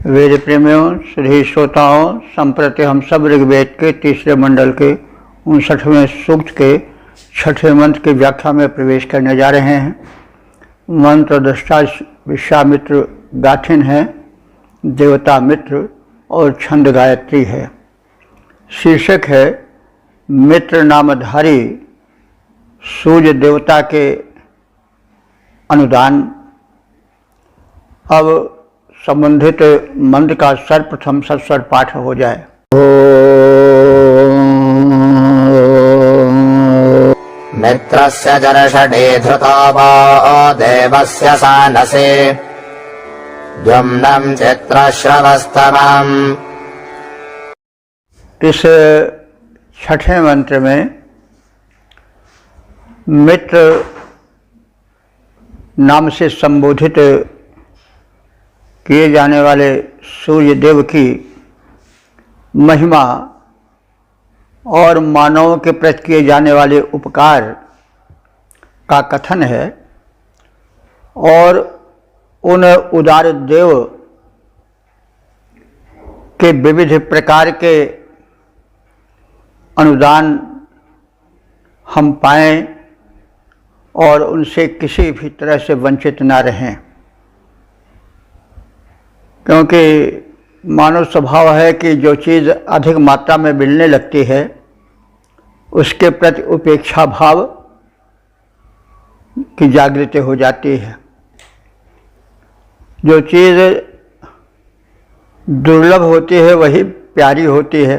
वेद प्रेमियों, श्री श्रोताओं, संप्रति हम सब ऋग्वेद के तीसरे मंडल के 59वें सूक्त के 6ठे मंत्र की व्याख्या में प्रवेश करने जा रहे हैं। मंत्र दृष्टा विश्वामित्र गाथिन है, देवता मित्र और छंद गायत्री है। शीर्षक है मित्र नामधारी सूर्य देवता के अनुदान। अब संबंधित मंत्र का सर्वप्रथम सस्वर पाठ हो जाए। मित्रस्य जर्षडे धृतो वो देवस्य सानसे द्युम्नं चित्रश्रवस्तमम्। इस छठे मंत्र में मित्र नाम से संबोधित किए जाने वाले सूर्य देव की महिमा और मानवों के प्रति किए जाने वाले उपकार का कथन है और उन उदार देव के विविध प्रकार के अनुदान हम पाएं और उनसे किसी भी तरह से वंचित ना रहें, क्योंकि मानव स्वभाव है कि जो चीज़ अधिक मात्रा में मिलने लगती है उसके प्रति उपेक्षा भाव की जागृति हो जाती है। जो चीज़ दुर्लभ होती है वही प्यारी होती है।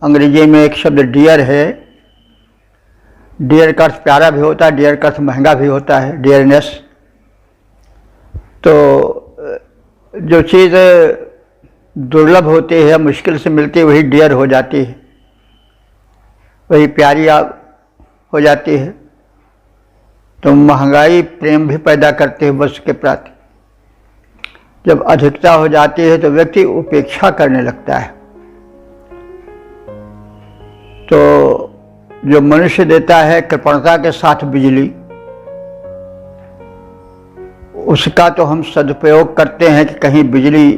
अंग्रेजी में एक शब्द डियर है। डियर का अर्थ प्यारा भी होता है, डियर का अर्थ महंगा भी होता है, डियरनेस। तो जो चीज़ दुर्लभ होती है, मुश्किल से मिलती है, वही डियर हो जाती है, वही प्यारी हो जाती है। तो महंगाई प्रेम भी पैदा करती है वस्तु के प्रति। जब अधिकता हो जाती है तो व्यक्ति उपेक्षा करने लगता है। तो जो मनुष्य देता है कृपणता के साथ बिजली, उसका तो हम सदुपयोग करते हैं कि कहीं बिजली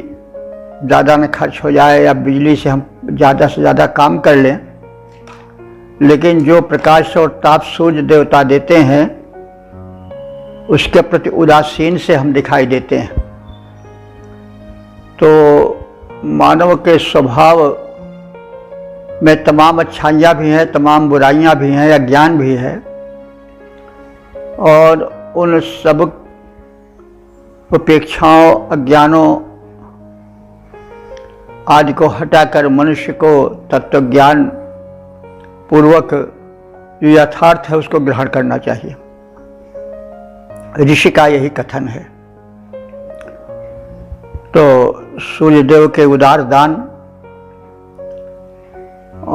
ज़्यादा न खर्च हो जाए या बिजली से हम ज़्यादा से ज़्यादा काम कर लें। लेकिन जो प्रकाश और ताप सूर्य देवता देते हैं उसके प्रति उदासीन से हम दिखाई देते हैं। तो मानव के स्वभाव में तमाम अच्छाइयाँ भी हैं, तमाम बुराइयाँ भी हैं, अज्ञान भी है, और उन सब उपेक्षाओं, अज्ञानों आदि को हटाकर मनुष्य को तत्वज्ञान पूर्वक जो यथार्थ है उसको ग्रहण करना चाहिए। ऋषि का यही कथन है। तो सूर्यदेव के उदार दान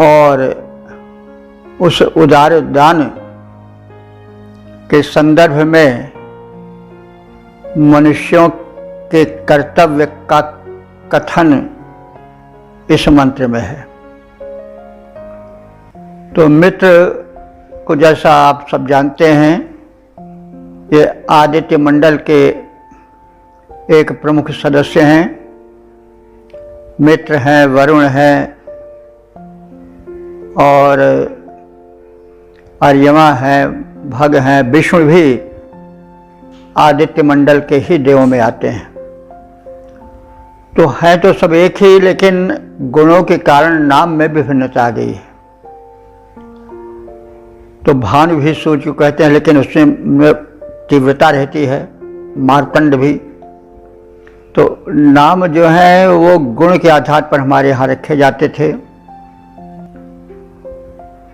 और उस उदार दान के संदर्भ में मनुष्यों के कर्तव्य का कथन इस मंत्र में है। तो मित्र को जैसा आप सब जानते हैं, ये आदित्य मंडल के एक प्रमुख सदस्य हैं। मित्र हैं, वरुण हैं और अर्यमा हैं, भग हैं, विष्णु भी आदित्य मंडल के ही देवों में आते हैं। तो हैं तो सब एक ही, लेकिन गुणों के कारण नाम में विभिन्नता आ गई है। तो भानु भी सूर्य को कहते हैं, लेकिन उसमें तीव्रता रहती है, मार्तंड भी। तो नाम जो है वो गुण के आधार पर हमारे यहाँ रखे जाते थे।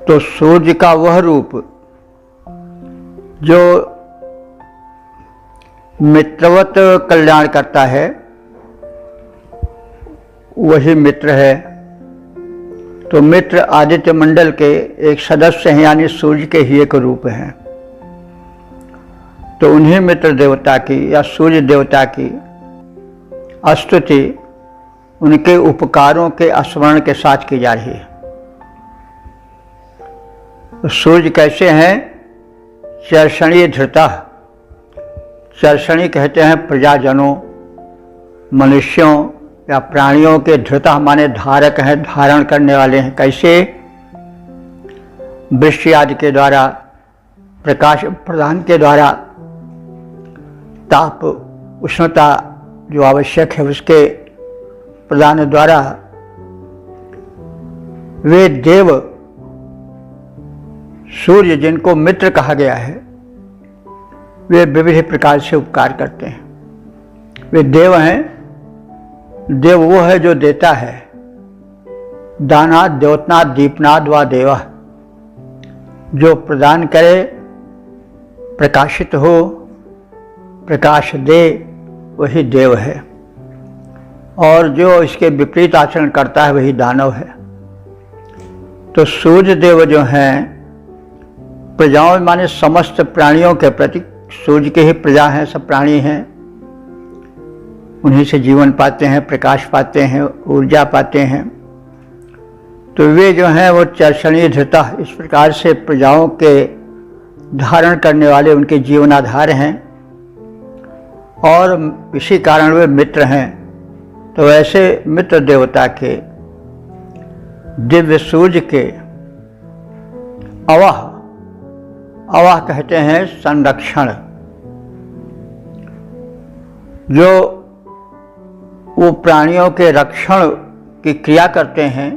तो सूर्य का वह रूप जो मित्रवत कल्याण करता है वही मित्र है। तो मित्र आदित्य मंडल के एक सदस्य हैं, यानी सूर्य के ही एक रूप हैं। तो उन्हीं मित्र देवता की या सूर्य देवता की स्तुति उनके उपकारों के स्मरण के साथ की जा रही है। तो सूर्य कैसे हैं? चर्षणीय धृता। चर्षणी कहते हैं प्रजाजनों, मनुष्यों या प्राणियों के धृता माने धारक हैं, धारण करने वाले हैं। कैसे? वृष्टि आदि के द्वारा, प्रकाश प्रदान के द्वारा, ताप उष्णता जो आवश्यक है उसके प्रदान द्वारा वे देव सूर्य, जिनको मित्र कहा गया है, वे विविध प्रकार से उपकार करते हैं। वे देव हैं। देव वो है जो देता है। दानाद द्योतनाद दीपनाद व देवा, जो प्रदान करे, प्रकाशित हो, प्रकाश दे, वही देव है। और जो इसके विपरीत आचरण करता है वही दानव है। तो सूर्य देव जो हैं, प्रजाओं माने समस्त प्राणियों के प्रति, सूर्य के ही प्रजा हैं, सब प्राणी हैं, उन्हीं से जीवन पाते हैं, प्रकाश पाते हैं, ऊर्जा पाते हैं। तो वे जो हैं वो चर्षणीय धृता, इस प्रकार से प्रजाओं के धारण करने वाले उनके जीवनाधार हैं और इसी कारण वे मित्र हैं। तो ऐसे मित्र देवता के दिव्य सूर्य के अवाह, अवाह कहते हैं संरक्षण, जो वो प्राणियों के रक्षण की क्रिया करते हैं,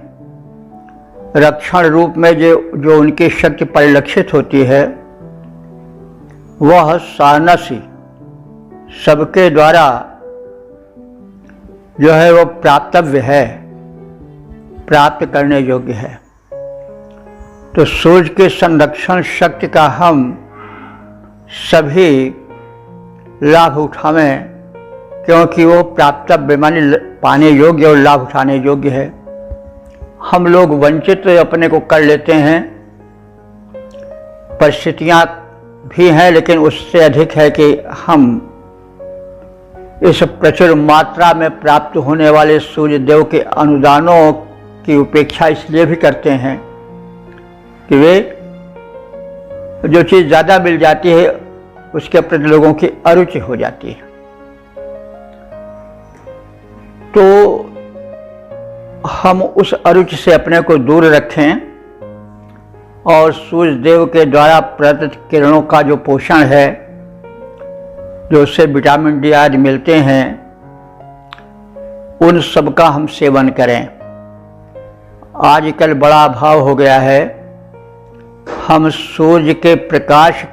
रक्षण रूप में जो उनकी शक्ति परिलक्षित होती है, वह सानसी सबके द्वारा जो है वो प्राप्तव्य है, प्राप्त करने योग्य है। तो सूर्य के संरक्षण शक्ति का हम सभी लाभ उठावें, क्योंकि वो प्राप्तव्य माने पाने योग्य और लाभ उठाने योग्य है। हम लोग वंचित अपने को कर लेते हैं, परिस्थितियां भी हैं, लेकिन उससे अधिक है कि हम इस प्रचुर मात्रा में प्राप्त होने वाले सूर्य देव के अनुदानों की उपेक्षा इसलिए भी करते हैं कि वे जो चीज़ ज़्यादा मिल जाती है उसके प्रति लोगों की अरुचि हो जाती है। तो हम उस अरुचि से अपने को दूर रखें और सूर्य देव के द्वारा प्रदत्त किरणों का जो पोषण है, जो उससे विटामिन डी आदि मिलते हैं, उन सब का हम सेवन करें। आजकल बड़ा अभाव हो गया है। हम सूर्य के प्रकाश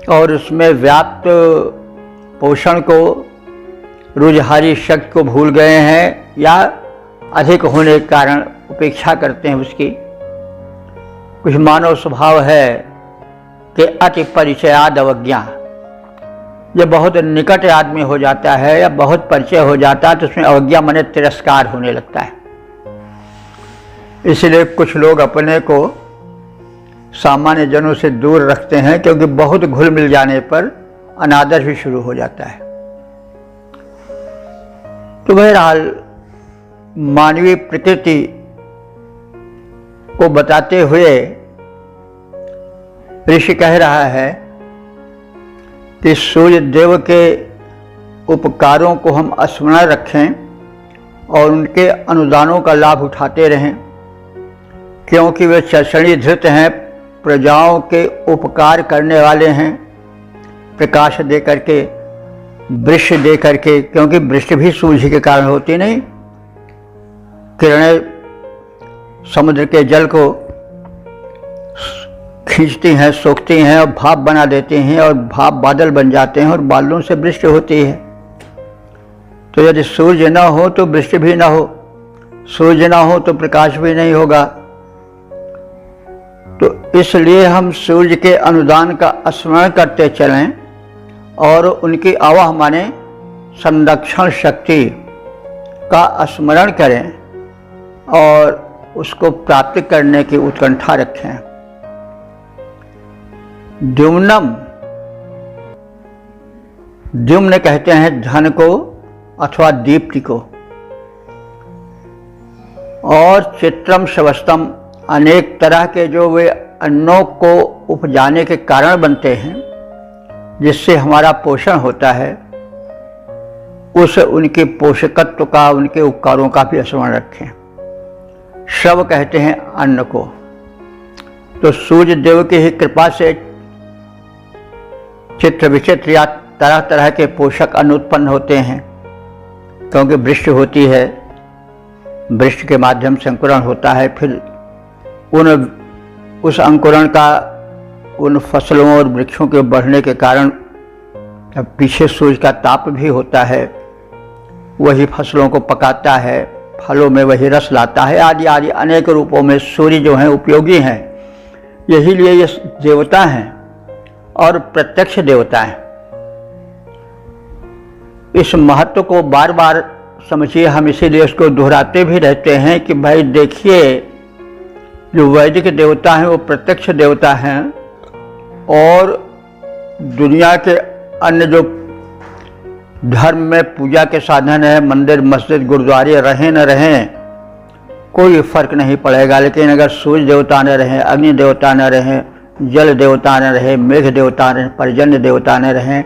और उसमें व्याप्त पोषण को, रुजहारी शक्ति को भूल गए हैं या अधिक होने के कारण उपेक्षा करते हैं उसकी। कुछ मानव स्वभाव है कि अति परिचयाद अवज्ञा, जब बहुत निकट आदमी हो जाता है या बहुत परिचय हो जाता है तो उसमें अवज्ञा माने तिरस्कार होने लगता है। इसलिए कुछ लोग अपने को सामान्य जनों से दूर रखते हैं, क्योंकि बहुत घुल मिल जाने पर अनादर भी शुरू हो जाता है। तो बहरहाल मानवीय प्रकृति को बताते हुए ऋषि कह रहा है कि सूर्य देव के उपकारों को हम स्मरण रखें और उनके अनुदानों का लाभ उठाते रहें, क्योंकि वे चर्षणी धृत हैं, प्रजाओं के उपकार करने वाले हैं, प्रकाश दे करके, वृष्टि दे करके, क्योंकि वृष्टि भी सूर्य के कारण होती नहीं। किरणें समुद्र के जल को खींचती हैं, सोखती हैं और भाप बना देती हैं और भाप बादल बन जाते हैं और बादलों से वृष्टि होती है। तो यदि सूर्य न हो तो वृष्टि भी न हो, सूर्य न हो तो प्रकाश भी नहीं होगा। तो इसलिए हम सूर्य के अनुदान का स्मरण करते चलें और उनकी आवाह माने संरक्षण शक्ति का स्मरण करें और उसको प्राप्त करने की उत्कंठा रखें। द्युम्नम, द्युम्न कहते हैं धन को अथवा दीप्ति को, और चित्रम शवस्तम, अनेक तरह के जो वे अन्नों को उपजाने के कारण बनते हैं, जिससे हमारा पोषण होता है, उस उनके पोषकत्व का, उनके उपकारों का भी स्मरण रखें। शव कहते हैं अन्न को, तो सूर्य देव की ही कृपा से चित्र विचित्र या तरह तरह के पोषक अन्न उत्पन्न होते हैं, क्योंकि वृष्टि होती है, वृष्टि के माध्यम से अंकुरण होता है, फिर उस अंकुरण का उन फसलों और वृक्षों के बढ़ने के कारण पीछे सूर्य का ताप भी होता है, वही फसलों को पकाता है, फलों में वही रस लाता है, आदि आदि अनेक रूपों में सूर्य जो हैं उपयोगी हैं। यही लिए ये देवता हैं और प्रत्यक्ष देवता हैं। इस महत्व को बार बार समझिए, हम इसीलिए इसको दोहराते भी रहते हैं कि भाई देखिए, जो वैदिक देवता हैं वो प्रत्यक्ष देवता हैं, और दुनिया के अन्य जो धर्म में पूजा के साधन है, मंदिर मस्जिद गुरुद्वारे रहें न रहें, कोई फर्क नहीं पड़ेगा। लेकिन अगर सूर्य देवता न रहें, अग्नि देवता न रहें, जल देवता न रहे, मेघ देवता न, पर्जन्य देवता न रहें,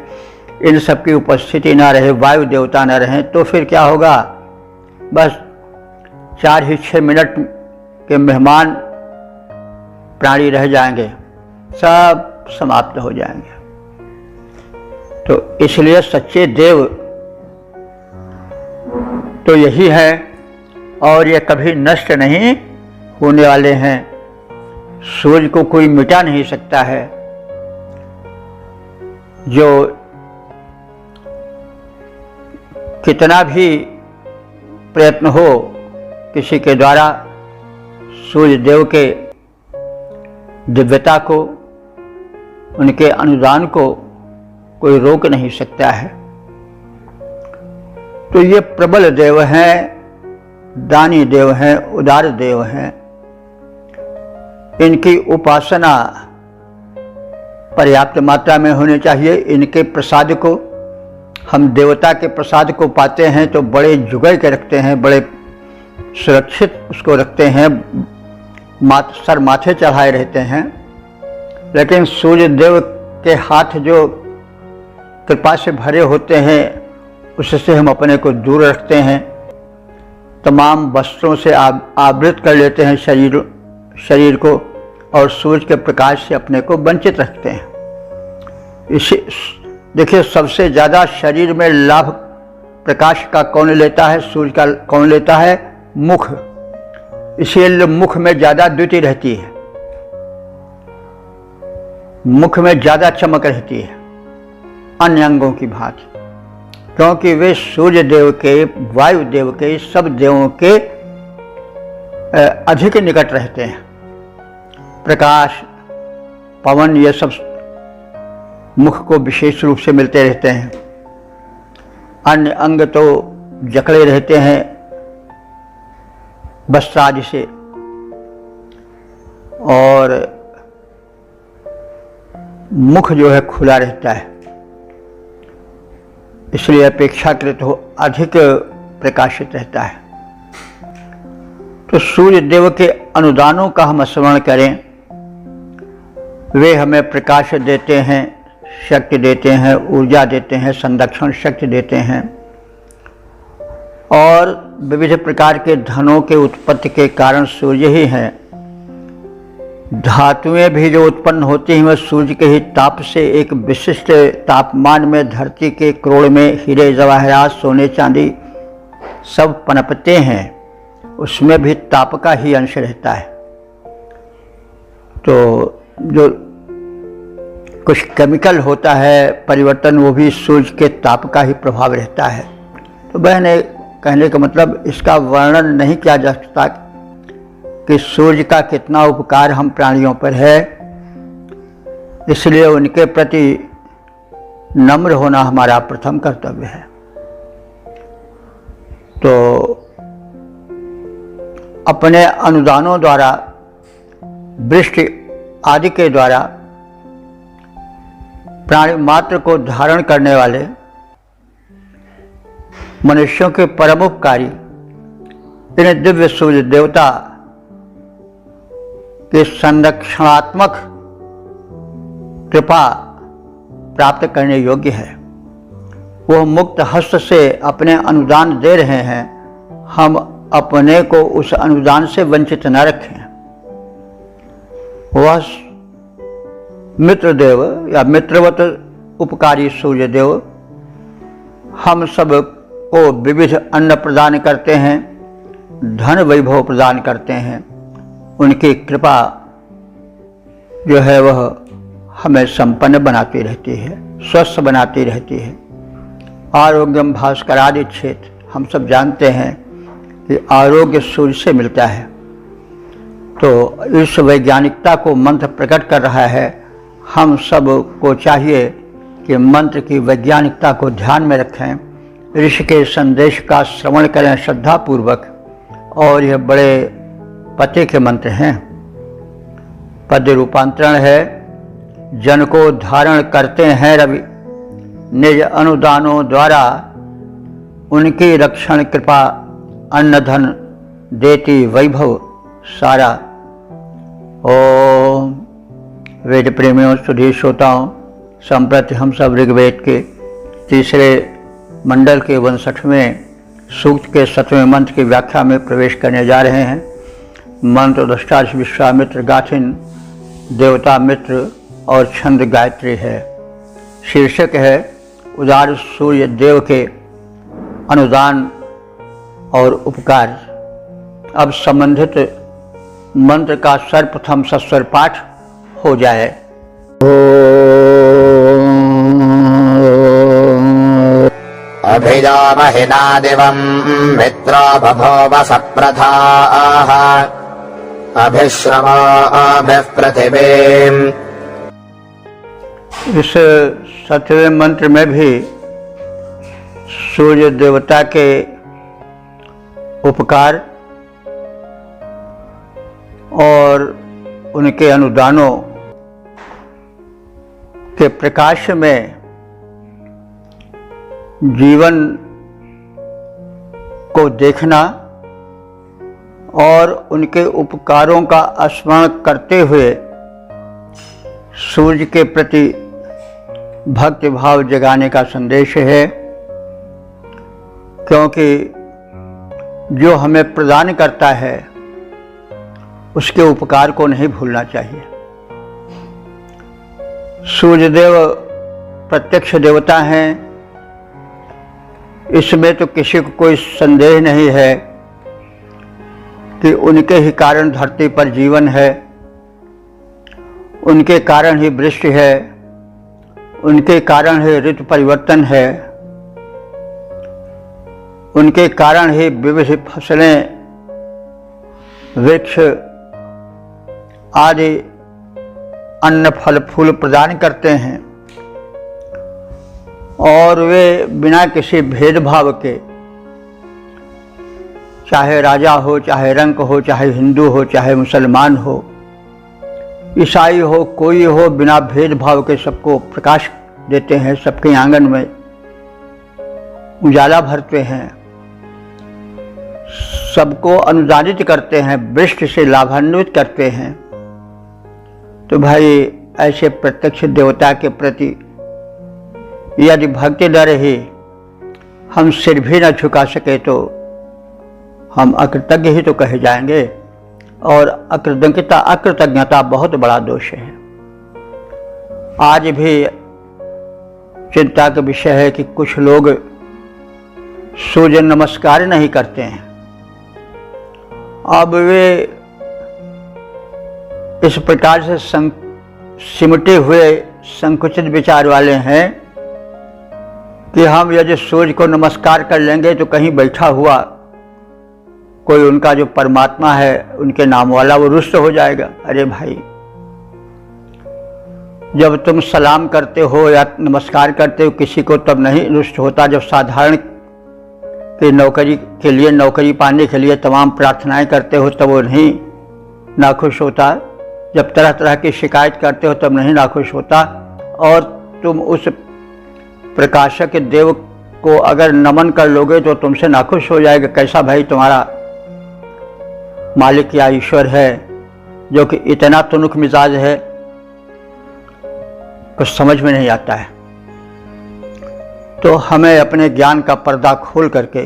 इन सब की उपस्थिति ना रहे, वायु देवता न रहें, तो फिर क्या होगा? बस 4 ही 6 मिनट के मेहमान प्राणी रह जाएंगे, सब समाप्त हो जाएंगे। तो इसलिए सच्चे देव तो यही है, और ये कभी नष्ट नहीं होने वाले हैं। सूर्य को कोई मिटा नहीं सकता है। जो कितना भी प्रयत्न हो किसी के द्वारा सूर्य देव के दिव्यता को, उनके अनुदान को कोई रोक नहीं सकता है। तो ये प्रबल देव हैं, दानी देव हैं, उदार देव हैं। इनकी उपासना पर्याप्त मात्रा में होनी चाहिए। इनके प्रसाद को, हम देवता के प्रसाद को पाते हैं तो बड़े जुगल के रखते हैं, बड़े सुरक्षित उसको रखते हैं, सर माथे चढ़ाए रहते हैं। लेकिन सूर्य देव के हाथ जो कृपा से भरे होते हैं, उससे हम अपने को दूर रखते हैं, तमाम वस्त्रों से आवृत कर लेते हैं शरीर को, और सूर्य के प्रकाश से अपने को वंचित रखते हैं। इसी देखिए, सबसे ज़्यादा शरीर में लाभ प्रकाश का कौन लेता है? सूर्य का कौन लेता है? मुख। इसीलिए मुख में ज़्यादा द्युति रहती है, मुख में ज़्यादा चमक रहती है अन्य अंगों की भांति, क्योंकि वे सूर्य देव के, वायु देव के, सब देवों के अधिक निकट रहते हैं। प्रकाश, पवन, ये सब मुख को विशेष रूप से मिलते रहते हैं। अन्य अंग तो जकड़े रहते हैं वस्त्रादि से, और मुख जो है खुला रहता है, इसलिए अपेक्षाकृत हो अधिक प्रकाशित रहता है। तो सूर्य देव के अनुदानों का हम स्मरण करें। वे हमें प्रकाश देते हैं, शक्ति देते हैं, ऊर्जा देते हैं, संरक्षण शक्ति देते हैं, और विविध प्रकार के धनों के उत्पत्ति के कारण सूर्य ही हैं। धातुएं भी जो उत्पन्न होती हैं वह सूर्य के ही ताप से एक विशिष्ट तापमान में धरती के क्रोड़ में हीरे जवाहरात सोने चांदी सब पनपते हैं, उसमें भी ताप का ही अंश रहता है। तो जो कुछ केमिकल होता है परिवर्तन, वो भी सूर्य के ताप का ही प्रभाव रहता है। तो बहने, कहने का मतलब इसका वर्णन नहीं किया जा सकता कि सूर्य का कितना उपकार हम प्राणियों पर है। इसलिए उनके प्रति नम्र होना हमारा प्रथम कर्तव्य है। तो अपने अनुदानों द्वारा, वृष्टि आदि के द्वारा प्राणी मात्र को धारण करने वाले मनुष्यों के परमोपकारी इन दिव्य सूर्य देवता के संरक्षणात्मक कृपा प्राप्त करने योग्य है। वो मुक्त हस्त से अपने अनुदान दे रहे हैं, हम अपने को उस अनुदान से वंचित न रखें। वह मित्रदेव या मित्रवत उपकारी सूर्य देव हम सब को विविध अन्न प्रदान करते हैं, धन वैभव प्रदान करते हैं। उनकी कृपा जो है वह हमें संपन्न बनाती रहती है, स्वस्थ बनाती रहती है। आरोग्यम भास्करादि क्षेत्र, हम सब जानते हैं कि आरोग्य सूर्य से मिलता है। तो इस वैज्ञानिकता को मंत्र प्रकट कर रहा है। हम सब को चाहिए कि मंत्र की वैज्ञानिकता को ध्यान में रखें, ऋषि के संदेश का श्रवण करें श्रद्धापूर्वक। और यह बड़े पते के मंत्र हैं। पद्य रूपांतरण है, जन को धारण करते हैं रवि, निज अनुदानों द्वारा उनकी रक्षण कृपा, अन्न धन देती वैभव सारा। ओम वेद प्रेमियों, सुधीर श्रोताओं, संप्रति हम सब ऋग्वेद के तीसरे मंडल के 59वें सूक्त के 7वें मंत्र की व्याख्या में प्रवेश करने जा रहे हैं। मंत्र दृष्टा विश्वामित्र, गाथिन देवता मित्र और छंद गायत्री है। शीर्षक है उदार सूर्य देव के अनुदान और उपकार। अब संबंधित मंत्र का सर्वप्रथम सस्वर पाठ हो जाए। अभिजामहिना दिवं मित्रो बभूव सप्रथाः, अभिश्रमो अभिः पृथिवीम्। इस 7वें मंत्र में भी सूर्य देवता के उपकार और उनके अनुदानों के प्रकाश में जीवन को देखना और उनके उपकारों का स्मरण करते हुए सूर्य के प्रति भक्ति भाव जगाने का संदेश है। क्योंकि जो हमें प्रदान करता है उसके उपकार को नहीं भूलना चाहिए। सूर्यदेव प्रत्यक्ष देवता हैं, इसमें तो किसी को कोई संदेह नहीं है कि उनके ही कारण धरती पर जीवन है, उनके कारण ही वृष्टि है, उनके कारण ही ऋतु परिवर्तन है, उनके कारण ही विविध फसलें, वृक्ष आदि अन्न फल फूल प्रदान करते हैं। और वे बिना किसी भेदभाव के, चाहे राजा हो, चाहे रंग हो, चाहे हिंदू हो, चाहे मुसलमान हो, ईसाई हो, कोई हो, बिना भेदभाव के सबको प्रकाश देते हैं, सबके आंगन में उजाला भरते हैं, सबको अनुदानित करते हैं, वृष्टि से लाभान्वित करते हैं। तो भाई ऐसे प्रत्यक्ष देवता के प्रति यदि भक्ति न रही, हम सिर भी न झुका सके तो हम अकृतज्ञ ही तो कहे जाएंगे। और अकृतज्ञता बहुत बड़ा दोष है। आज भी चिंता का विषय है कि कुछ लोग सूर्य नमस्कार नहीं करते हैं। अब वे इस प्रकार से सिमटे हुए संकुचित विचार वाले हैं कि हम यदि सूर्य को नमस्कार कर लेंगे तो कहीं बैठा हुआ कोई उनका जो परमात्मा है, उनके नाम वाला, वो रुष्ट हो जाएगा। अरे भाई, जब तुम सलाम करते हो या नमस्कार करते हो किसी को, तब नहीं रुष्ट होता। जब साधारण की नौकरी के लिए, नौकरी पाने के लिए तमाम प्रार्थनाएं करते हो तब वो नहीं नाखुश होता। जब तरह तरह की शिकायत करते हो तब नहीं नाखुश होता। और तुम उस प्रकाशक देव को अगर नमन कर लोगे तो तुमसे नाखुश हो जाएगा। कैसा भाई तुम्हारा मालिक या ईश्वर है जो कि इतना तुनुक मिजाज है, कुछ समझ में नहीं आता है। तो हमें अपने ज्ञान का पर्दा खोल करके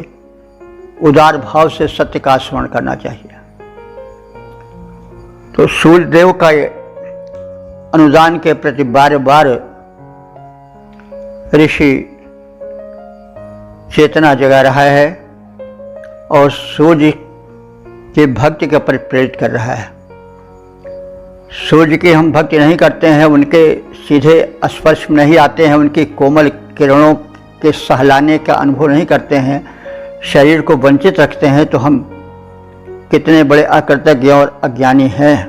उदार भाव से सत्य का स्मरण करना चाहिए। तो सूर्य देव का अनुदान के प्रति बार बार ऋषि चेतना जगा रहा है और सूर्य की भक्ति के प्रति प्रेरित कर रहा है। सूर्य की हम भक्ति नहीं करते हैं, उनके सीधे स्पर्श में नहीं आते हैं, उनकी कोमल किरणों के सहलाने का अनुभव नहीं करते हैं, शरीर को वंचित रखते हैं, तो हम कितने बड़े अकृतज्ञ और अज्ञानी हैं।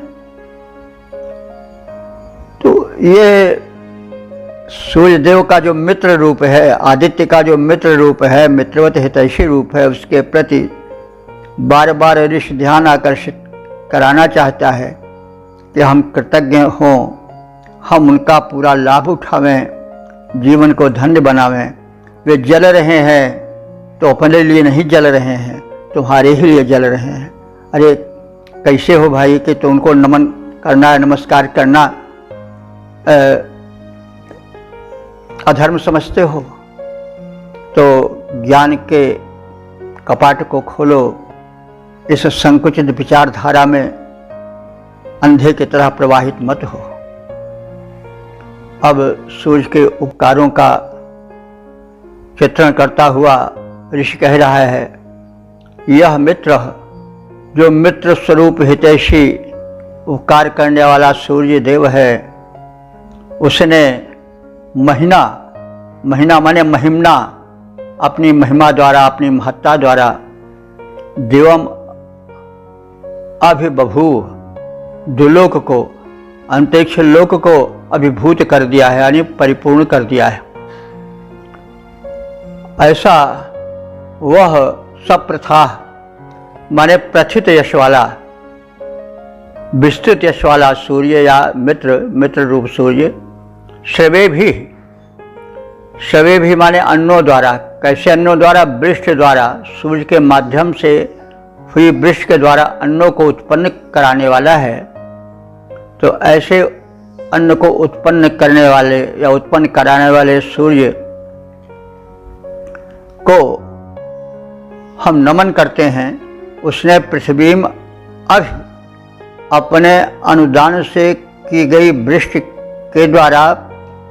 तो ये सूर्य देव का जो मित्र रूप है, आदित्य का जो मित्र रूप है, मित्रवत हितैषी रूप है, उसके प्रति बार बार ऋषि ध्यान आकर्षित कराना चाहता है कि हम कृतज्ञ हों, हम उनका पूरा लाभ उठावें, जीवन को धन्य बनावें। वे जल रहे हैं तो अपने लिए नहीं जल रहे हैं, तुम्हारे ही लिए जल रहे हैं। अरे कैसे हो भाई कि तो उनको नमन करना, नमस्कार करना अधर्म समझते हो? तो ज्ञान के कपाट को खोलो, इस संकुचित विचारधारा में अंधे की तरह प्रवाहित मत हो। अब सूर्य के उपकारों का चित्रण करता हुआ ऋषि कह रहा है, यह मित्र जो मित्र स्वरूप हितैषी उपकार करने वाला सूर्य देव है, उसने महीना माने महिमना, अपनी महिमा द्वारा, अपनी महत्ता द्वारा देवम अभिबभूव, दुलोक को, अंतरिक्ष लोक को अभिभूत कर दिया है, यानी परिपूर्ण कर दिया है। ऐसा वह सप्रथा माने प्रथित यश वाला, विस्तृत यश वाला सूर्य या मित्र रूप सूर्य श्रवे भी माने अन्नों द्वारा। कैसे अन्नों द्वारा? वृष्टि द्वारा, सूर्य के माध्यम से हुई वृष्टि के द्वारा अन्नों को उत्पन्न कराने वाला है। तो ऐसे अन्न को उत्पन्न करने वाले या उत्पन्न कराने वाले सूर्य को हम नमन करते हैं। उसने पृथ्वी में अपने अनुदान से की गई वृष्टि के द्वारा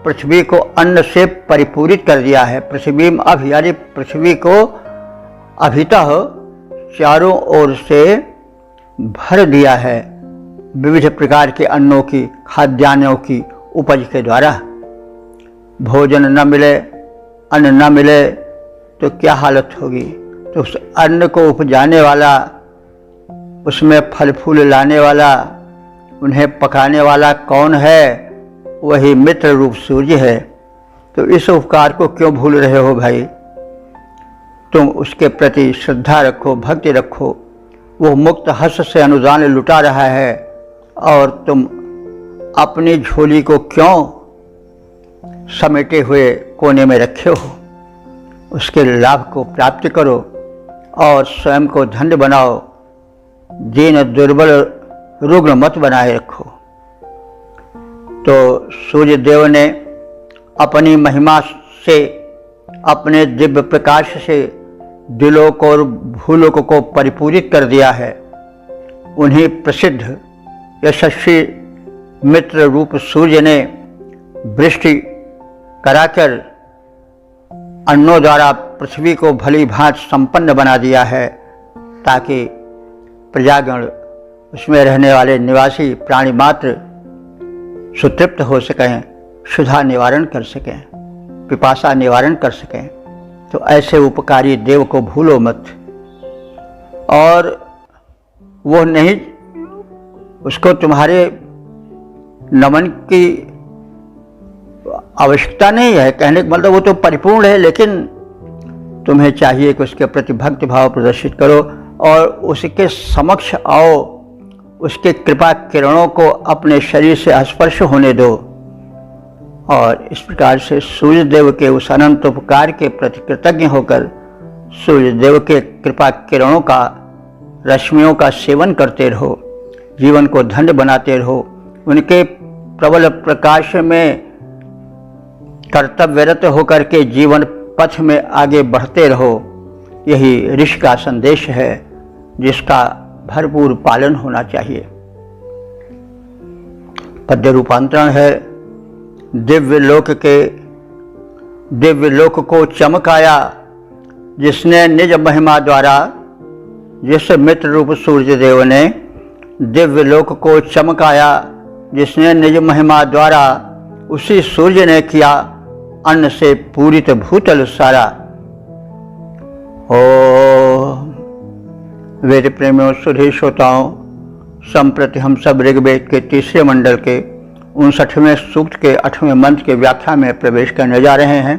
पृथ्वी को अन्न से परिपूरित कर दिया है। पृथ्वी में यानी पृथ्वी को अभितः चारों ओर से भर दिया है विविध प्रकार के अन्नों की, खाद्यान्नों की उपज के द्वारा। भोजन न मिले, अन्न न मिले तो क्या हालत होगी? तो उस अन्न को उपजाने वाला, उसमें फल फूल लाने वाला, उन्हें पकाने वाला कौन है? वही मित्र रूप सूर्य है। तो इस उपकार को क्यों भूल रहे हो भाई? तुम उसके प्रति श्रद्धा रखो, भक्ति रखो। वो मुक्त हस्त से अनुदान लुटा रहा है और तुम अपनी झोली को क्यों समेटे हुए कोने में रखे हो? उसके लाभ को प्राप्त करो और स्वयं को धन्य बनाओ। दीन दुर्बल रुग्ण मत बनाए रखो। तो सूर्य देव ने अपनी महिमा से, अपने दिव्य प्रकाश से दिलोक और भूलोक को परिपूरित कर दिया है। उन्हीं प्रसिद्ध यशस्वी मित्र रूप सूर्य ने वृष्टि कराकर अन्नों द्वारा पृथ्वी को भली भांति संपन्न बना दिया है, ताकि प्रजागण, उसमें रहने वाले निवासी प्राणी मात्र सुतृप्त हो सकें, क्षुधा निवारण कर सकें, पिपासा निवारण कर सकें। तो ऐसे उपकारी देव को भूलो मत। और वो नहीं, उसको तुम्हारे नमन की आवश्यकता नहीं है। कहने का मतलब वो तो परिपूर्ण है, लेकिन तुम्हें चाहिए कि उसके प्रति भक्ति भाव प्रदर्शित करो और उसके समक्ष आओ, उसके कृपा किरणों को अपने शरीर से स्पर्श होने दो। और इस प्रकार से सूर्य देव के उस अनंत उपकार के प्रति कृतज्ञ होकर सूर्य देव के कृपा किरणों का, रश्मियों का सेवन करते रहो, जीवन को धन्य बनाते रहो। उनके प्रबल प्रकाश में कर्तव्यरत होकर के जीवन पथ में आगे बढ़ते रहो, यही ऋषि का संदेश है जिसका भरपूर पालन होना चाहिए। पद्य रूपांतरण है। दिव्य लोक को चमकाया जिसने निज महिमा द्वारा, जिस मित्र रूप सूर्य देव ने दिव्य लोक को चमकाया, जिसने निज महिमा द्वारा, उसी सूर्य ने किया अन्न से पूरित भूतल सारा। ओ वेद प्रेमियों, सुधीर श्रोताओं, संप्रति हम सब ऋग्वेद के तीसरे मंडल के 59वें सूक्त के 8वें मंत्र के व्याख्या में प्रवेश करने जा रहे हैं।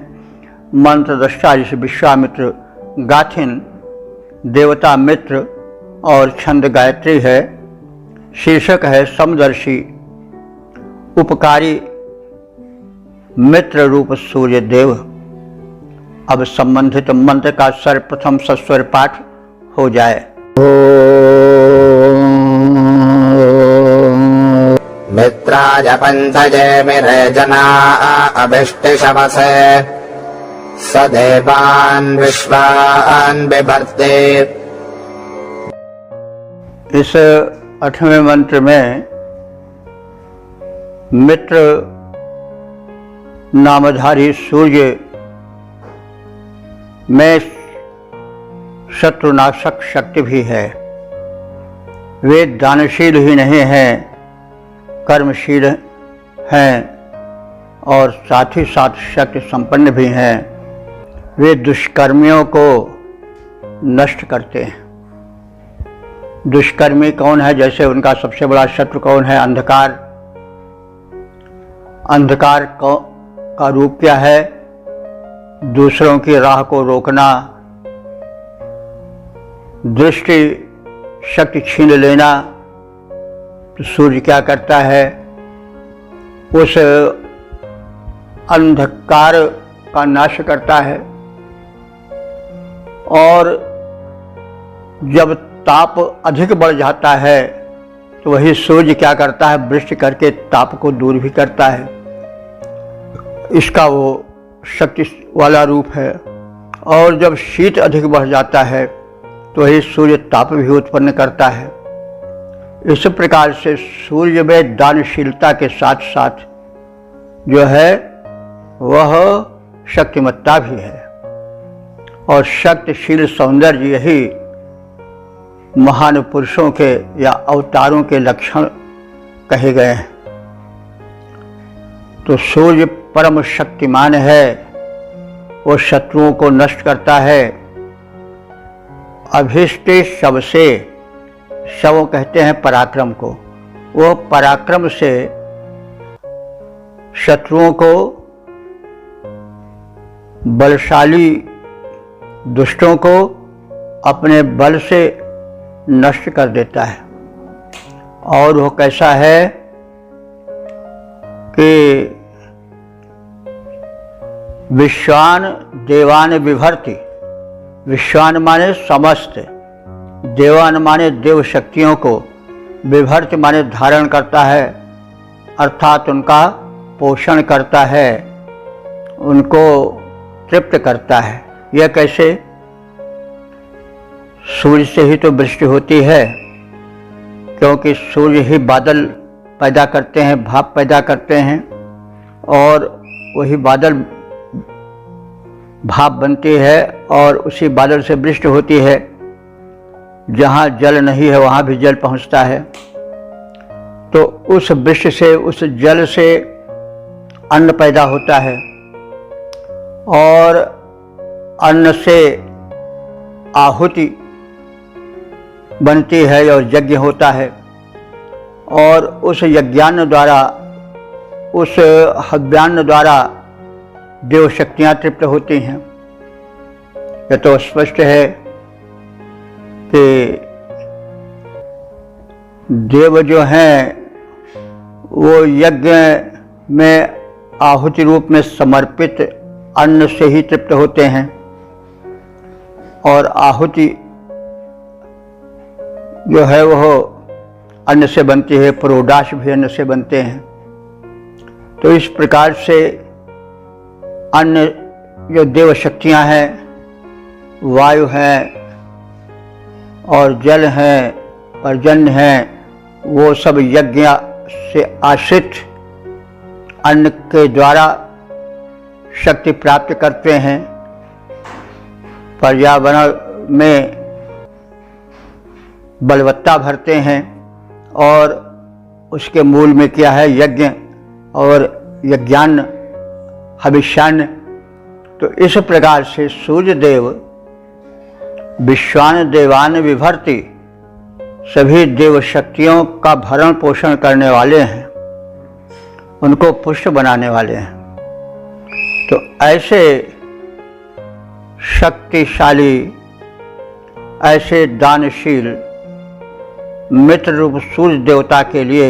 मंत्र दृष्टा ऋषि विश्वामित्र, गाथिन देवता मित्र और छंद गायत्री है। शीर्षक है समदर्शी उपकारी मित्र रूप सूर्य देव। अब संबंधित मंत्र का सर्वप्रथम सस्वर पाठ हो जाए। मित्राय पञ्चजे मिरे जना अभिष्टिशवसे स देवान् विश्वान् बिभर्ते। इस 8वें मंत्र में मित्र नामधारी सूर्य में शत्रुनाशक शक्ति भी है। वे दानशील ही नहीं हैं, कर्मशील हैं और साथ ही साथ शक्ति संपन्न भी हैं। वे दुष्कर्मियों को नष्ट करते हैं। दुष्कर्मी कौन है? जैसे उनका सबसे बड़ा शत्रु कौन है? अंधकार। अंधकार का रूप क्या है? दूसरों की राह को रोकना, दृष्टि शक्ति छीन लेना। तो सूर्य क्या करता है? उस अंधकार का नाश करता है। और जब ताप अधिक बढ़ जाता है तो वही सूर्य क्या करता है? वृष्टि करके ताप को दूर भी करता है। इसका वो शक्ति वाला रूप है। और जब शीत अधिक बढ़ जाता है तो वही सूर्य ताप भी उत्पन्न करता है। इस प्रकार से सूर्य में दानशीलता के साथ साथ जो है वह शक्तिमत्ता भी है। और शक्तिशील सौंदर्य यही महान पुरुषों के या अवतारों के लक्षण कहे गए हैं। तो सूर्य परम शक्तिमान है। वो शत्रुओं को नष्ट करता है। अभिष्टे शव से, शव कहते हैं पराक्रम को, वो पराक्रम से शत्रुओं को, बलशाली दुष्टों को अपने बल से नष्ट कर देता है। और वो कैसा है कि विश्वान देवान विभर्ति। विश्वान माने समस्त, देवान माने देव शक्तियों को, विभर्ति माने धारण करता है, अर्थात उनका पोषण करता है, उनको तृप्त करता है। यह कैसे? सूर्य से ही तो वृष्टि होती है, क्योंकि सूर्य ही बादल पैदा करते हैं, भाप पैदा करते हैं और वही बादल भाप बनती है और उसी बादल से वृष्टि होती है। जहाँ जल नहीं है वहाँ भी जल पहुँचता है। तो उस वृष्टि से, उस जल से अन्न पैदा होता है और अन्न से आहुति बनती है और यज्ञ होता है। और उस यज्ञान्न द्वारा, उस हव्यान्न द्वारा देव शक्तियाँ तृप्त होती हैं। यह तो स्पष्ट है कि देव जो हैं वो यज्ञ में आहुति रूप में समर्पित अन्न से ही तृप्त होते हैं। और आहुति जो है वह अन्न से बनती है, पुरोडाश भी अन्न से बनते हैं। तो इस प्रकार से अन्न जो देव शक्तियाँ हैं, वायु हैं और जल हैं, पर्जन्य हैं, वो सब यज्ञ से आश्रित अन्न के द्वारा शक्ति प्राप्त करते हैं। पर्यावरण में बलवत्ता भरते हैं और उसके मूल में क्या है? यज्ञ और यज्ञान्न, हविष्यान्न। तो इस प्रकार से सूर्य देव विश्वान देवान विभर्ति, सभी देव शक्तियों का भरण पोषण करने वाले हैं, उनको पुष्ट बनाने वाले हैं। तो ऐसे शक्तिशाली, ऐसे दानशील मित्र रूप सूर्य देवता के लिए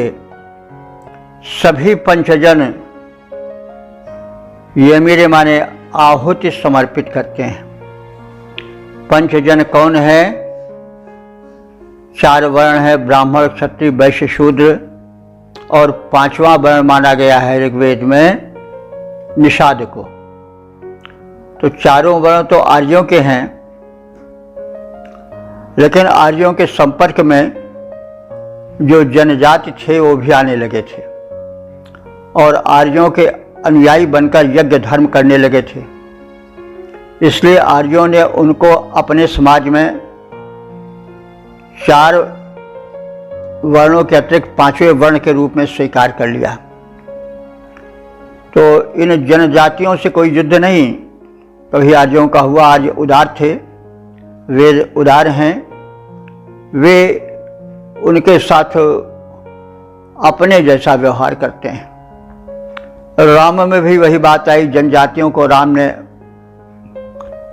सभी पंचजन ये मेरे माने आहुति समर्पित करते हैं। पंचजन कौन है? 4 वर्ण है, ब्राह्मण, क्षत्रिय, वैश्य, शूद्र, और 5वां वर्ण माना गया है ऋग्वेद में निषाद को। तो चारों वर्ण तो आर्यों के हैं, लेकिन आर्यों के संपर्क में जो जनजाति थे वो भी आने लगे थे और आर्यों के अनुयायी बनकर यज्ञ धर्म करने लगे थे। इसलिए आर्यों ने उनको अपने समाज में 4 वर्णों के अतिरिक्त 5वें वर्ण के रूप में स्वीकार कर लिया। तो इन जनजातियों से कोई युद्ध नहीं कभी आर्यों का हुआ। आर्य उदार थे, वे उदार हैं, वे उनके साथ अपने जैसा व्यवहार करते हैं। राम में भी वही बात आई, जनजातियों को राम ने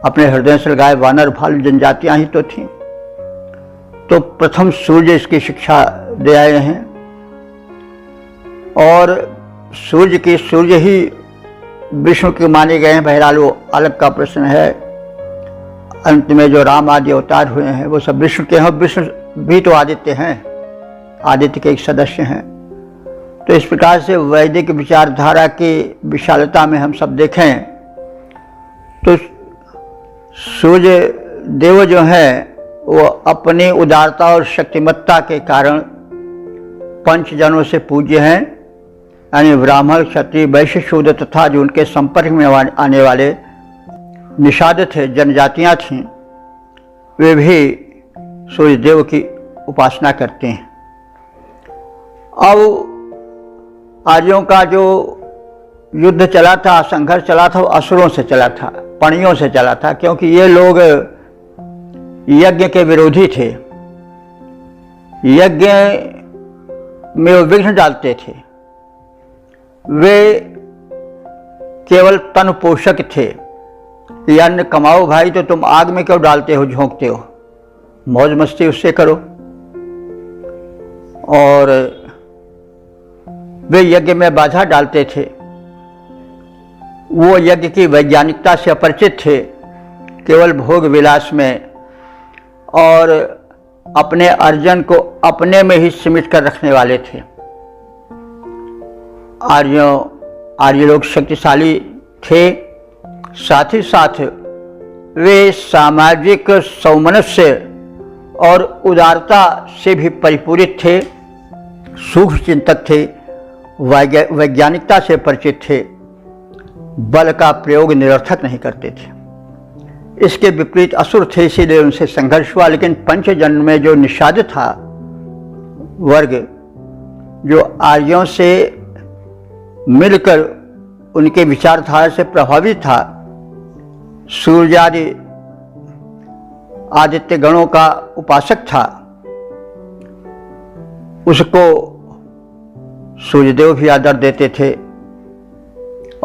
अपने हृदय से लगाए। वानर भालू जनजातियां ही तो थीं। तो प्रथम सूर्य इसकी शिक्षा दे आए हैं और सूर्य ही विष्णु के माने गए हैं। बहरहाल वो अलग का प्रश्न है। अंत में जो राम आदि अवतार हुए हैं वो सब विष्णु के हैं। विष्णु भी तो आदित्य हैं, आदित्य के एक सदस्य हैं। तो इस प्रकार से वैदिक विचारधारा की विशालता में हम सब देखें तो सूर्य देव जो है वो अपनी उदारता और शक्तिमत्ता के कारण पंचजनों से पूज्य हैं। यानी ब्राह्मण, क्षत्रिय, वैश्य, शूद्र तथा जो उनके संपर्क में आने वाले निषाद थे, जनजातियां थीं, वे भी सूर्य देव की उपासना करते हैं। अब आर्यों का जो युद्ध चला था, संघर्ष चला था, वो असुरों से चला था, पणियों से चला था, क्योंकि ये लोग यज्ञ के विरोधी थे। यज्ञ में वो विघ्न डालते थे। वे केवल तन पोषक थे कि अन्न कमाओ भाई, तो तुम आग में क्यों डालते हो, झोंकते हो, मौज मस्ती उससे करो। और वे यज्ञ में बाधा डालते थे। वो यज्ञ की वैज्ञानिकता से अपरिचित थे, केवल भोग विलास में और अपने अर्जन को अपने में ही सिमट कर रखने वाले थे। आर्य लोग शक्तिशाली थे, साथ ही साथ वे सामाजिक सौमनस्य और उदारता से भी परिपूरित थे, सूक्ष्म चिंतक थे, वैज्ञानिकता से परिचित थे, बल का प्रयोग निरर्थक नहीं करते थे। इसके विपरीत असुर थे, इसीलिए उनसे संघर्ष हुआ। लेकिन पंचजन में जो निषाद था वर्ग, जो आर्यों से मिलकर उनके विचारधारा से प्रभावित था, सूर्यादि आदित्य गणों का उपासक था, उसको सूर्यदेव भी आदर देते थे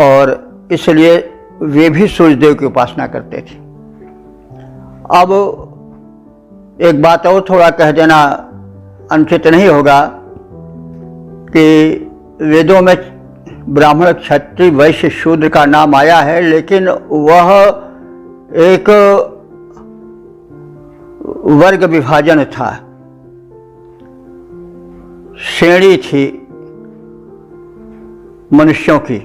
और इसलिए वे भी सूर्यदेव की उपासना करते थे। अब एक बात और थोड़ा कह देना अनुचित नहीं होगा कि वेदों में ब्राह्मण, क्षत्रिय, वैश्य, शूद्र का नाम आया है, लेकिन वह एक वर्ग विभाजन था, श्रेणी थी मनुष्यों की।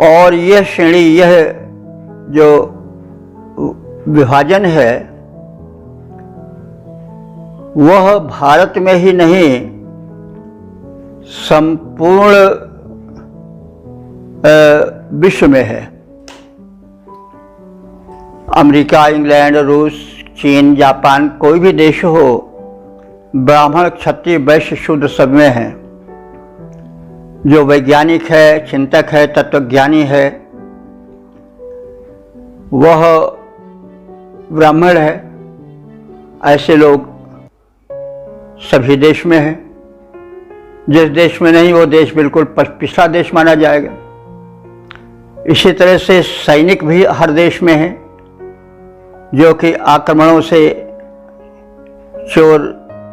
और यह श्रेणी, यह जो विभाजन है वह भारत में ही नहीं संपूर्ण विश्व में है। अमेरिका, इंग्लैंड, रूस, चीन, जापान, कोई भी देश हो, ब्राह्मण, क्षत्रिय, वैश्य, शूद्र सब में है। जो वैज्ञानिक है, चिंतक है, तत्वज्ञानी है, वह ब्राह्मण है। ऐसे लोग सभी देश में हैं। जिस देश में नहीं वो देश बिल्कुल पिछड़ा देश माना जाएगा। इसी तरह से सैनिक भी हर देश में हैं, जो कि आक्रमणों से, चोर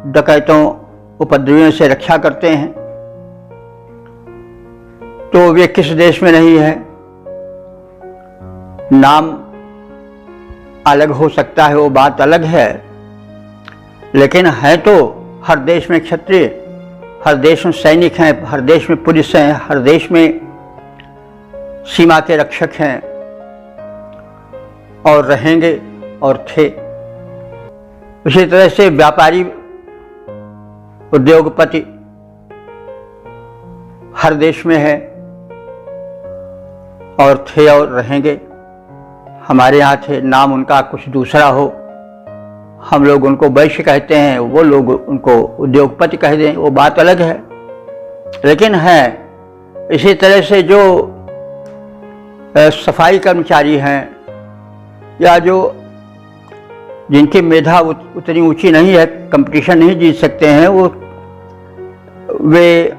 डकैतों, उपद्रवियों से रक्षा करते हैं। तो वे किस देश में नहीं है? नाम अलग हो सकता है, वो बात अलग है, लेकिन है तो हर देश में क्षत्रिय, हर देश में सैनिक हैं, हर देश में पुलिस हैं, हर देश में सीमा के रक्षक हैं और रहेंगे और थे। उसी तरह से व्यापारी, उद्योगपति हर देश में है और थे और रहेंगे। हमारे यहाँ थे, नाम उनका कुछ दूसरा हो, हम लोग उनको वैश्य कहते हैं, वो लोग उनको उद्योगपति कह दें, वो बात अलग है, लेकिन है। इसी तरह से जो सफाई कर्मचारी हैं या जो जिनकी मेधा उतनी ऊंची नहीं है, कंपटीशन नहीं जीत सकते हैं, वे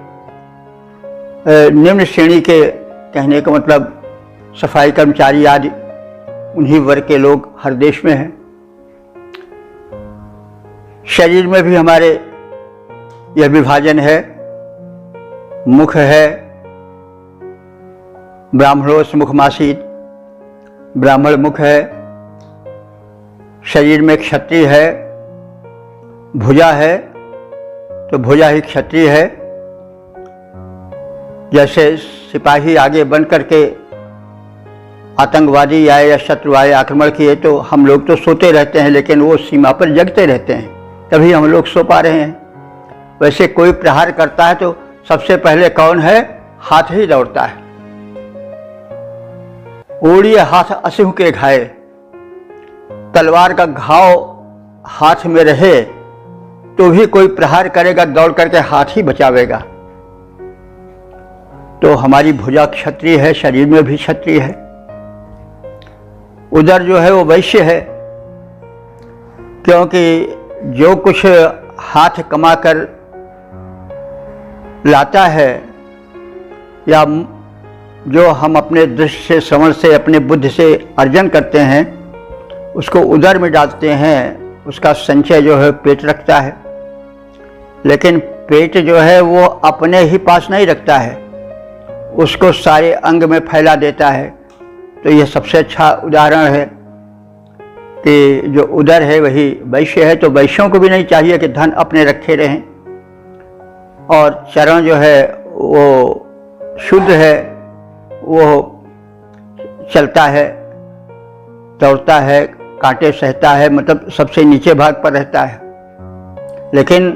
निम्न श्रेणी के, कहने का मतलब सफाई कर्मचारी आदि उन्हीं वर्ग के लोग हर देश में हैं। शरीर में भी हमारे यह विभाजन है। मुख है, ब्राह्मणोस मुखमासीत, ब्राह्मण मुख है। शरीर में क्षत्रिय है, भुजा है तो भुजा ही क्षत्रिय है। जैसे सिपाही आगे बन करके आतंकवादी आए या शत्रु आए, आक्रमण किए, तो हम लोग तो सोते रहते हैं, लेकिन वो सीमा पर जगते रहते हैं, तभी हम लोग सो पा रहे हैं। वैसे कोई प्रहार करता है तो सबसे पहले कौन है? हाथ ही दौड़ता है। ओढ़िए हाथ असुह के घाये, तलवार का घाव हाथ में रहे तो भी कोई प्रहार करेगा, दौड़ करके हाथ ही बचावेगा। तो हमारी भुजा क्षत्रिय है, शरीर में भी क्षत्रिय है। उधर जो है वो वैश्य है, क्योंकि जो कुछ हाथ कमा कर लाता है या जो हम अपने दृष्टि से, श्रवण से, अपने बुद्धि से अर्जन करते हैं, उसको उदर में डालते हैं। उसका संचय जो है पेट रखता है, लेकिन पेट जो है वो अपने ही पास नहीं रखता है, उसको सारे अंग में फैला देता है। तो यह सबसे अच्छा उदाहरण है कि जो उदर है वही वैश्य है। तो वैश्यों को भी नहीं चाहिए कि धन अपने रखे रहें, और चरण जो है वो शुद्ध है, वो चलता है, दौड़ता है, कांटे सहता है, मतलब सबसे नीचे भाग पर रहता है। लेकिन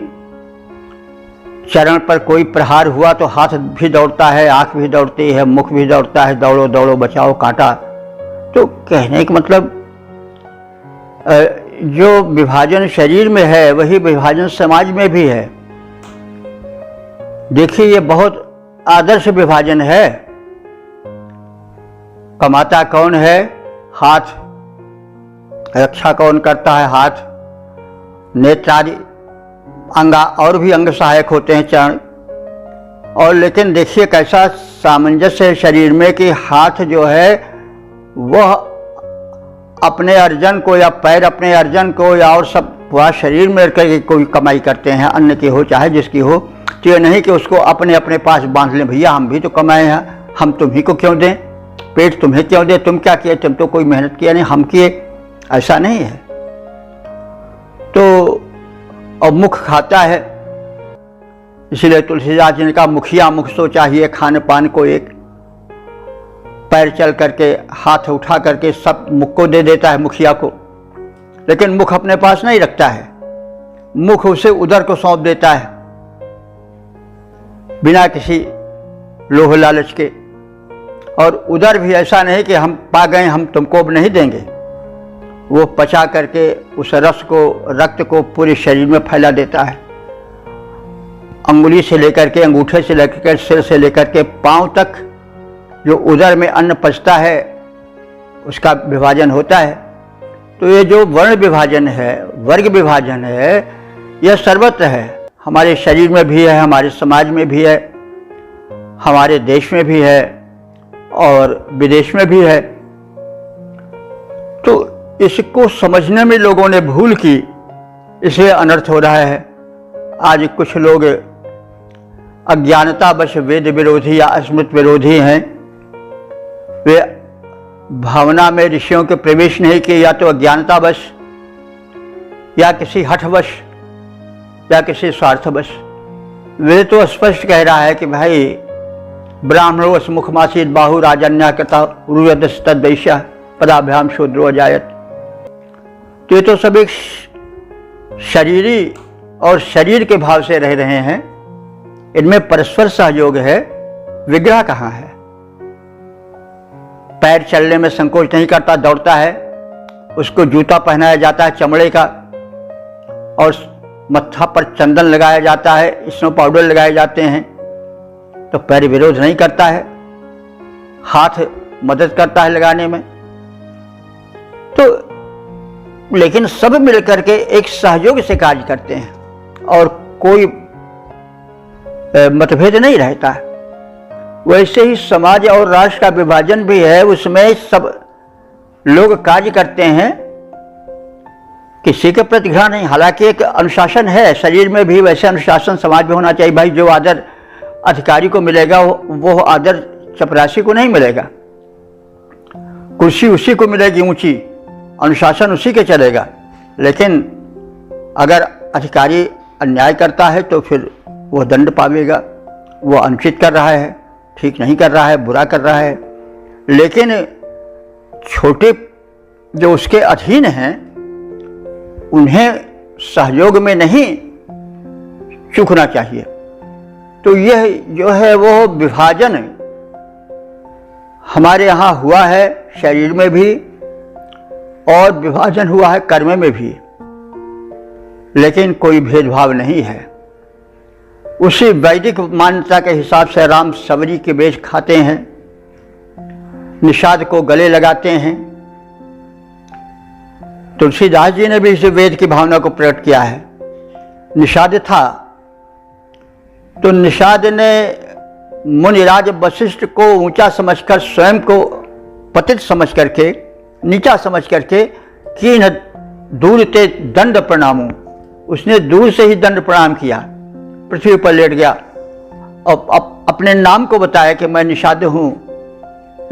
चरण पर कोई प्रहार हुआ तो हाथ भी दौड़ता है, आंख भी दौड़ती है, मुख भी दौड़ता है, दौड़ो दौड़ो बचाओ कांटा। तो कहने का मतलब जो विभाजन शरीर में है वही विभाजन समाज में भी है। देखिए ये बहुत आदर्श विभाजन है। कमाता कौन है? हाथ। रक्षा कौन करता है? हाथ। नेत्र आदि अंग और भी अंग सहायक होते हैं, चरण। और लेकिन देखिए कैसा सामंजस्य है शरीर में कि हाथ जो है वह अपने अर्जन को, या पैर अपने अर्जन को, या और सब पूरा शरीर में करके कोई कमाई करते हैं, अन्न की हो चाहे जिसकी हो। तो ये नहीं कि उसको अपने अपने पास बांध लें, भैया हम भी तो कमाए हैं, हम तुम्ही को क्यों दें, पेट तुम्हें क्यों दें, तुम क्या किए, तुम तो कोई मेहनत किया नहीं, हम किए। ऐसा नहीं है। तो और मुख खाता है, इसलिए तुलसीदास जी ने कहा मुखिया मुख सो चाहिए, खान पान को एक। पैर चल करके, हाथ उठा करके सब मुख को दे देता है, मुखिया को, लेकिन मुख अपने पास नहीं रखता है, मुख उसे उदर को सौंप देता है बिना किसी लोभ लालच के। और उदर भी ऐसा नहीं कि हम पा गए हम तुमको अब नहीं देंगे, वो पचा करके उस रस को, रक्त को पूरे शरीर में फैला देता है। अंगुली से लेकर के, अंगूठे से लेकर के, सिर से लेकर के पांव तक जो उदर में अन्न पचता है उसका विभाजन होता है। तो ये जो वर्ण विभाजन है, वर्ग विभाजन है, यह सर्वत्र है। हमारे शरीर में भी है, हमारे समाज में भी है, हमारे देश में भी है और विदेश में भी है। तो इसको समझने में लोगों ने भूल की, इसलिए अनर्थ हो रहा है। आज कुछ लोग अज्ञानतावश वेद विरोधी या अस्मृत विरोधी हैं। वे भावना में ऋषियों के प्रवेश नहीं किए, या तो अज्ञानतावश या किसी हठवश या किसी स्वार्थवश। वे तो स्पष्ट कह रहा है कि भाई ब्राह्मणो मुखमासीत बाहु राजन्या कृता उरुयदस्तद्वैश्य पदाभ्याम शूद्रो अजायत। तो ये तो सब एक शरीरी और शरीर के भाव से रह रहे हैं, इनमें परस्पर सहयोग है, विग्रह कहाँ है। पैर चलने में संकोच नहीं करता, दौड़ता है, उसको जूता पहनाया जाता है चमड़े का, और मत्था पर चंदन लगाया जाता है, स्नो पाउडर लगाए जाते हैं, तो पैर विरोध नहीं करता है, हाथ मदद करता है लगाने में। तो लेकिन सब मिलकर के एक सहयोग से कार्य करते हैं और कोई मतभेद नहीं रहता है। वैसे ही समाज और राष्ट्र का विभाजन भी है, उसमें सब लोग कार्य करते हैं, किसी के प्रति घृणा नहीं। हालांकि एक अनुशासन है शरीर में भी, वैसे अनुशासन समाज में होना चाहिए। भाई जो आदर अधिकारी को मिलेगा वो आदर चपरासी को नहीं मिलेगा, कुर्सी उसी को मिलेगी ऊंची, अनुशासन उसी के चलेगा। लेकिन अगर अधिकारी अन्याय करता है तो फिर वो दंड पावेगा, वो अनुचित कर रहा है, ठीक नहीं कर रहा है, बुरा कर रहा है। लेकिन छोटे जो उसके अधीन हैं उन्हें सहयोग में नहीं चूकना चाहिए। तो यह जो है वो विभाजन हमारे यहाँ हुआ है, शरीर में भी, और विभाजन हुआ है कर्म में भी, लेकिन कोई भेदभाव नहीं है। उसी वैदिक मान्यता के हिसाब से राम सबरी के बेच खाते हैं, निषाद को गले लगाते हैं। तुलसीदास जी ने भी इस वेद की भावना को प्रकट किया है। निषाद था तो निषाद ने मुनिराज वशिष्ठ को ऊंचा समझकर, स्वयं को पतित समझ करके, नीचा समझ करके, कीन दूर ते दंड प्रणामो, उसने दूर से ही दंड प्रणाम किया, पृथ्वी पर लेट गया और अपने नाम को बताया कि मैं निषाद हूं।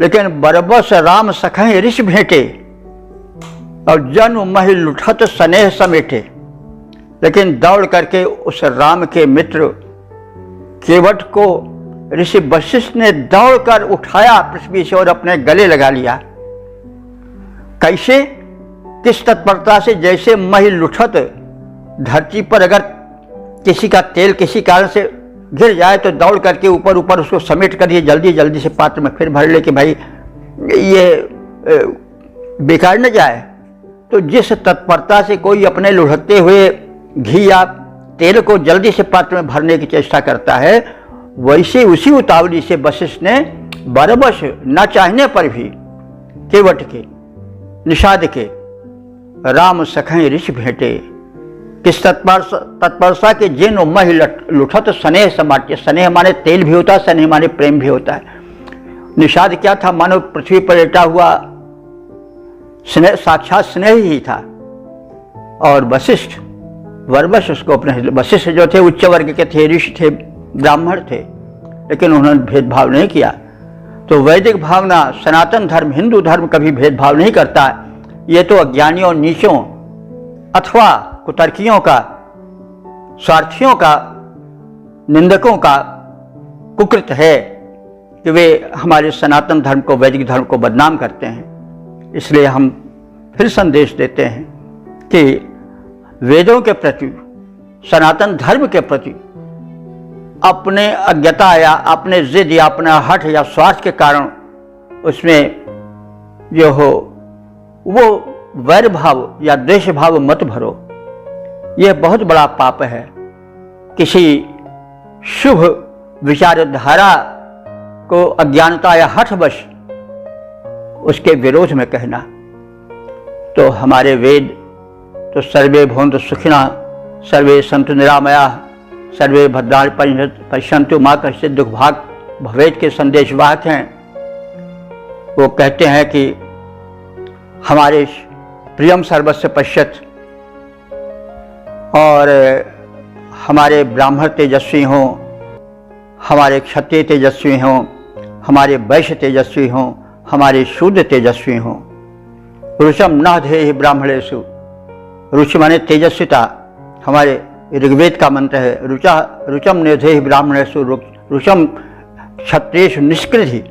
लेकिन बरबस राम सखै ऋष भेंटे और जन महि लुठत स्नेह समेटे। लेकिन दौड़ करके उस राम के मित्र केवट को ऋषि वशिष्ठ ने दौड़कर उठाया पृथ्वी से और अपने गले लगा लिया। कैसे, किस तत्परता से? जैसे महि लुठत, धरती पर अगर किसी का तेल किसी कारण से गिर जाए तो दौड़ करके ऊपर ऊपर उसको समेट कर ये जल्दी जल्दी से पात्र में फिर भर ले कि भाई ये बेकार न जाए। तो जिस तत्परता से कोई अपने लुढ़कते हुए घी या तेल को जल्दी से पात्र में भरने की चेष्टा करता है, वैसे उसी उतावली से वशिष्ठ ने बरबस न चाहने पर भी केवट के, निषाद के राम सखै ऋष भेंटे। किस तत्परता के जिन मह लुठत स्नेह समाटे। स्नेह माने तेल भी होता है, स्नेह माने प्रेम भी होता है। निषाद क्या था? मानो पृथ्वी पर लेटा हुआ स्नेह, साक्षात स्नेह ही था। और वशिष्ठ, वरवश उसको अपने, वशिष्ठ जो थे उच्च वर्ग के थे, ऋषि थे, ब्राह्मण थे, लेकिन उन्होंने भेदभाव नहीं किया। तो वैदिक भावना, सनातन धर्म, हिंदू धर्म कभी भेदभाव नहीं करता। ये तो अज्ञानियों, नीचों अथवा कुतर्कियों का, स्वार्थियों का, निंदकों का कुकृत है कि वे हमारे सनातन धर्म को, वैदिक धर्म को बदनाम करते हैं। इसलिए हम फिर संदेश देते हैं कि वेदों के प्रति, सनातन धर्म के प्रति अपने अज्ञता या अपने जिद या अपना हठ या स्वार्थ के कारण उसमें जो हो वो वैर भाव या द्वेष भाव मत भरो। यह बहुत बड़ा पाप है किसी शुभ विचारधारा को अज्ञानता या हठवश उसके विरोध में कहना। तो हमारे वेद तो सर्वे भवन्तु सुखिनः, सर्वे सन्तु निरामयाः, सर्वे भद्राणि पश्यन्तु मा कश्चित् दुःखभाग् भवेत् के संदेशवाहक हैं। वो कहते हैं कि हमारे प्रियम सर्वस्य पश्यत, और हमारे ब्राह्मण तेजस्वी हों, हमारे क्षत्रिय तेजस्वी हों, हमारे वैश्य तेजस्वी हों, हमारे शूद्र तेजस्वी हों। रुचम न धेहि ब्राह्मणेषु, रुचि माने तेजस्विता, हमारे ऋग्वेद का मंत्र है। रुचम न धेहि ब्राह्मणेषु, रुचम क्षत्रियेषु निष्कृति,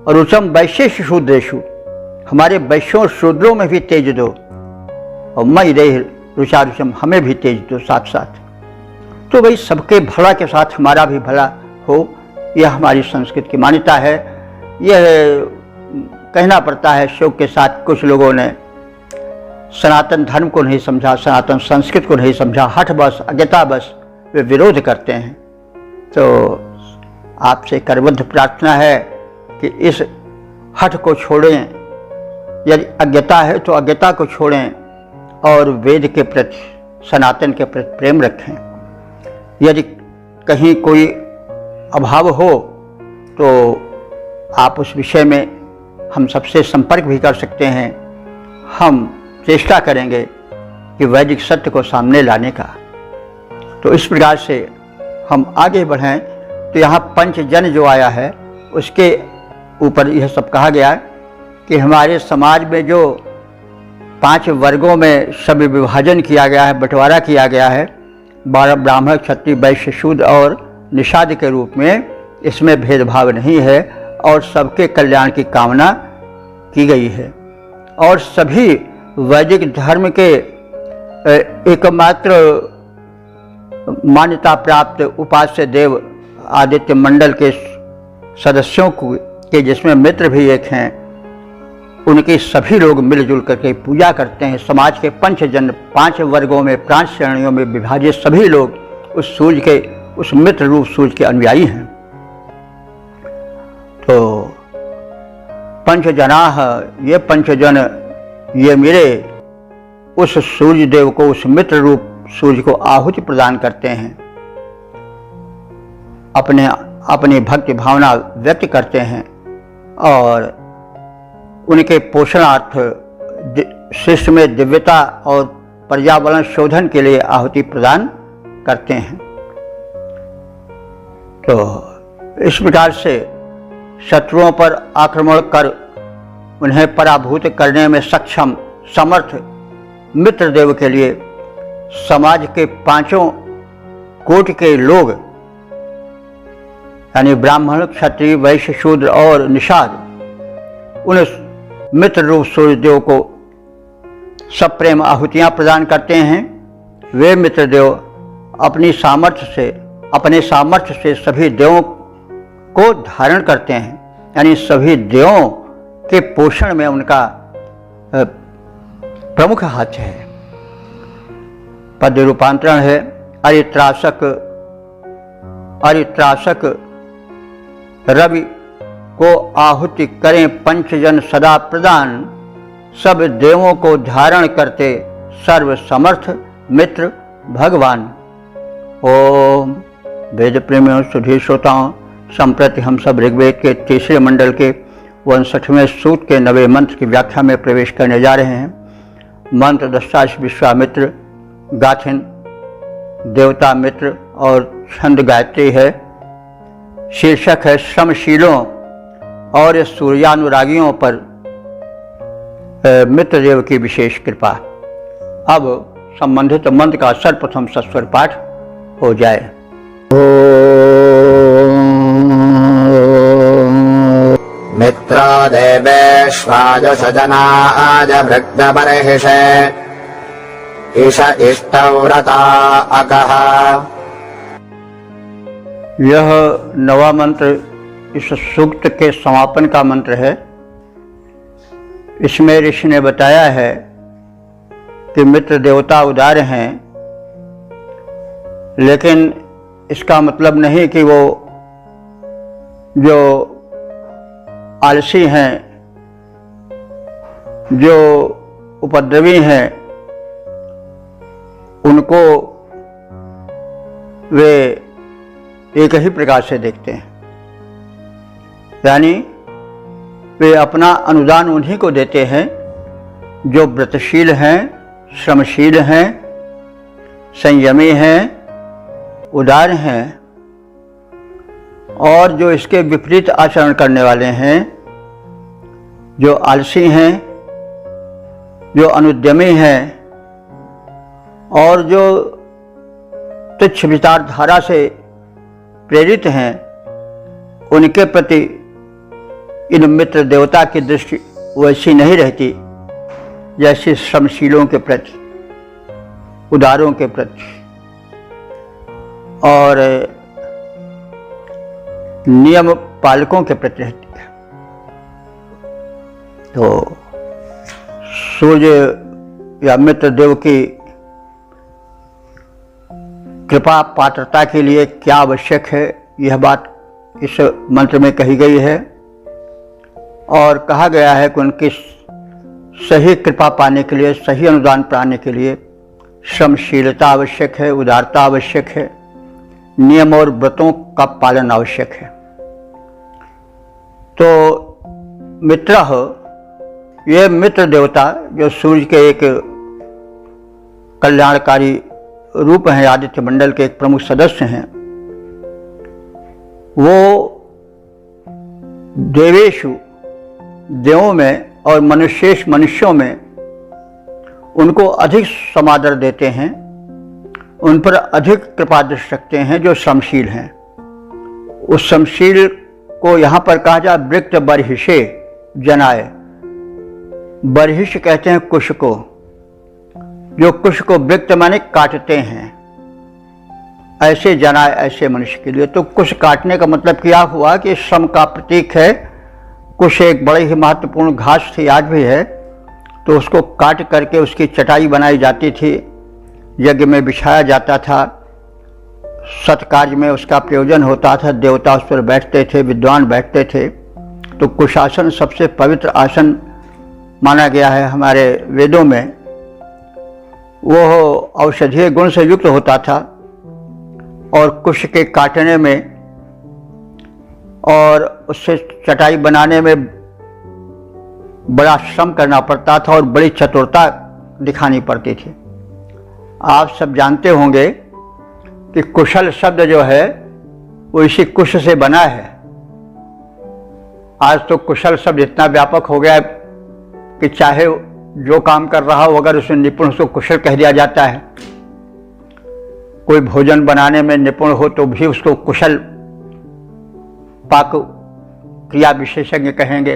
और रुचम वैश्येषु शूद्रेषु, हमारे वैश्यों शूद्रों में भी तेज दो, और मयि देहि रुचा रुचम, हमें भी तेज दो साथ साथ। तो भाई सबके भला के साथ हमारा भी भला हो, यह हमारी संस्कृति की मान्यता है। यह कहना पड़ता है शोक के साथ, कुछ लोगों ने सनातन धर्म को नहीं समझा, सनातन संस्कृति को नहीं समझा, हठवश अज्ञतावश वे विरोध करते हैं। तो आपसे करबद्ध प्रार्थना है कि इस हठ को छोड़ें, यदि अज्ञता है तो अज्ञता को छोड़ें और वेद के प्रति, सनातन के प्रति प्रेम रखें। यदि कहीं कोई अभाव हो तो आप उस विषय में हम सबसे संपर्क भी कर सकते हैं। हम चेष्टा करेंगे कि वैदिक सत्य को सामने लाने का। तो इस प्रकार से हम आगे बढ़ें। तो यहाँ पंचजन जो आया है उसके ऊपर यह सब कहा गया है कि हमारे समाज में जो 5 वर्गों में सब विभाजन किया गया है, बंटवारा किया गया है, 12 ब्राह्मण, क्षत्रिय, वैश्य, शूद्र और निषाद के रूप में, इसमें भेदभाव नहीं है और सबके कल्याण की कामना की गई है। और सभी वैदिक धर्म के एकमात्र मान्यता प्राप्त उपास्य देव आदित्य मंडल के सदस्यों के, जिसमें मित्र भी एक हैं, उनके सभी लोग मिलजुल करके पूजा करते हैं। समाज के पंचजन, 5 वर्गों में, 5 श्रेणियों में विभाजित सभी लोग उस सूर्य के, उस मित्र रूप सूर्य के अनुयायी हैं। तो पंचजनाः, ये पंचजन, ये मेरे उस सूर्य देव को, उस मित्र रूप सूर्य को आहुति प्रदान करते हैं, अपनी भक्ति भावना व्यक्त करते हैं और उनके पोषणार्थ शिष्य में दिव्यता और पर्यावरण शोधन के लिए आहुति प्रदान करते हैं। तो इस प्रकार से शत्रुओं पर आक्रमण कर उन्हें पराभूत करने में सक्षम समर्थ मित्र देव के लिए समाज के 5 कोटि के लोग, यानी ब्राह्मण, क्षत्रिय, वैश्य, शूद्र और निषाद, उन मित्र रूप सूर्य देव को सब प्रेम आहुतियां प्रदान करते हैं। वे मित्र देव अपने सामर्थ्य से सभी देवों को धारण करते हैं, यानी सभी देवों के पोषण में उनका प्रमुख हाथ है। पद रूपांतरण है अरित्रासक रवि को आहुति करें पंचजन सदा प्रदान, सब देवों को धारण करते सर्व समर्थ मित्र भगवान। ओम वेद प्रेमियों, सुधीर श्रोताओं, संप्रति हम सब ऋग्वेद के 3रे मंडल के 59वें सूक्त के 9वें मंत्र की व्याख्या में प्रवेश करने जा रहे हैं। मंत्र दृष्टा विश्वामित्र, गाथिन देवता मित्र और छंद गायत्री है। शीर्षक है श्रमशीलों और सूर्यानुरागियों पर मित्रदेव की विशेष कृपा। अब संबंधित मंत्र का सर्वप्रथम सस्वर पाठ हो जाए। ओम मित्रो देवेष्वाजुषजनाय भृग्नबर्हिषे इष इष्टौ व्रता अकः। यह नवा मंत्र इस सूक्त के समापन का मंत्र है। इसमें ऋषि ने बताया है कि मित्र देवता उदार हैं, लेकिन इसका मतलब नहीं कि वो जो आलसी हैं, जो उपद्रवी हैं, उनको वे एक ही प्रकार से देखते हैं। यानी वे अपना अनुदान उन्हीं को देते हैं जो व्रतशील हैं, श्रमशील हैं, संयमी हैं, उदार हैं, और जो इसके विपरीत आचरण करने वाले हैं, जो आलसी हैं, जो अनुद्यमी हैं और जो तुच्छ विचारधारा से प्रेरित हैं, उनके प्रति इन मित्र देवता की दृष्टि वैसी नहीं रहती जैसे श्रमशीलों के प्रति, उदारों के प्रति और नियम पालकों के प्रति रहती है। तो सूर्य या मित्र देव की कृपा पात्रता के लिए क्या आवश्यक है, यह बात इस मंत्र में कही गई है। और कहा गया है कि उनकी सही कृपा पाने के लिए, सही अनुदान पाने के लिए श्रमशीलता आवश्यक है, उदारता आवश्यक है, नियम और व्रतों का पालन आवश्यक है। तो मित्र, ये मित्र देवता जो सूर्य के एक कल्याणकारी रूप हैं, आदित्य मंडल के एक प्रमुख सदस्य हैं, वो देवेशु, देवों में और मनुष्यों में उनको अधिक समादर देते हैं, उन पर अधिक कृपा दृष्टि रखते हैं जो श्रमशील हैं। उस श्रमशील को यहाँ पर कहा जाए वृक्त बर्हिषे जनाय। बर्हिष कहते हैं कुश को, जो कुश को वृक्त माने काटते हैं, ऐसे जनाए, ऐसे मनुष्य के लिए। तो कुश काटने का मतलब क्या हुआ कि श्रम का प्रतीक है। कुश एक बड़ी ही महत्वपूर्ण घास थी, आज भी है। तो उसको काट करके उसकी चटाई बनाई जाती थी, यज्ञ में बिछाया जाता था, सत्कार्य में उसका प्रयोजन होता था, देवता उस पर बैठते थे, विद्वान बैठते थे। तो कुशासन सबसे पवित्र आसन माना गया है हमारे वेदों में। वो औषधीय गुण से युक्त होता था और कुश के काटने में और उससे चटाई बनाने में बड़ा श्रम करना पड़ता था और बड़ी चतुरता दिखानी पड़ती थी। आप सब जानते होंगे कि कुशल शब्द जो है वो इसी कुश से बना है। आज तो कुशल शब्द इतना व्यापक हो गया कि चाहे जो काम कर रहा हो, अगर उसमें निपुण, उसको कुशल कह दिया जाता है। कोई भोजन बनाने में निपुण हो तो भी उसको कुशल पाक क्रिया विशेषज्ञ कहेंगे।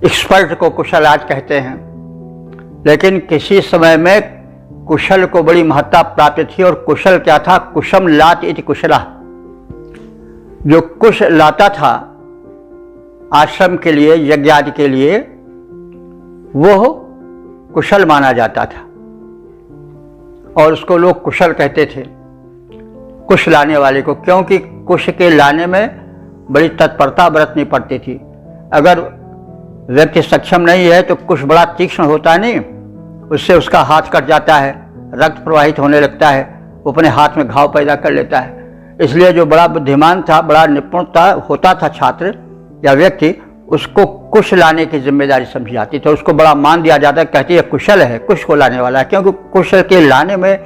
एक्सपर्ट को कुशल आज कहते हैं। लेकिन किसी समय में कुशल को बड़ी महत्ता प्राप्त थी। और कुशल क्या था? कुशम लात इति कुशला। जो कुश लाता था आश्रम के लिए, यज्ञ आदि के लिए, वो कुशल माना जाता था और उसको लोग कुशल कहते थे, कुश लाने वाले को। क्योंकि कुश के लाने में बड़ी तत्परता बरतनी पड़ती थी। अगर व्यक्ति सक्षम नहीं है तो कुश बड़ा तीक्ष्ण होता है, नहीं, उससे उसका हाथ कट जाता है, रक्त प्रवाहित होने लगता है, वो अपने हाथ में घाव पैदा कर लेता है। इसलिए जो बड़ा बुद्धिमान था, बड़ा निपुणता होता था छात्र या व्यक्ति, उसको कुश लाने की जिम्मेदारी समझी जाती थी। उसको बड़ा मान दिया जाता है, कहती है कुशल है, कुश को लाने वाला है। क्योंकि कुश के लाने में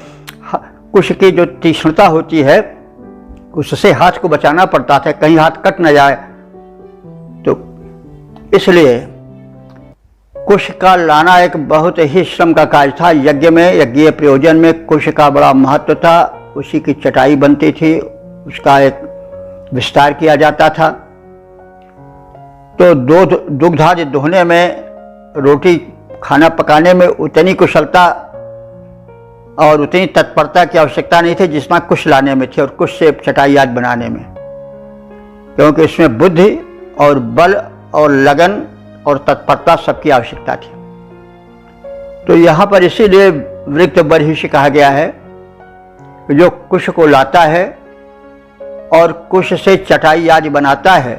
कुश की जो तीक्ष्णता होती है उससे हाथ को बचाना पड़ता था, कहीं हाथ कट न जाए। तो इसलिए कुश का लाना एक बहुत ही श्रम का कार्य था। यज्ञ में, यज्ञीय प्रयोजन में कुश का बड़ा महत्व था। उसी की चटाई बनती थी, उसका एक विस्तार किया जाता था। तो दुग्ध आदि दोहने में, रोटी खाना पकाने में उतनी कुशलता और उतनी तत्परता की आवश्यकता नहीं थी जितना कुश लाने में थी और कुश से चटाई आदि बनाने में, क्योंकि इसमें बुद्धि और बल और लगन और तत्परता सबकी आवश्यकता थी। तो यहाँ पर इसीलिए वृक्ष बर्हिष कहा गया है कि जो कुश को लाता है और कुश से चटाई आदि बनाता है,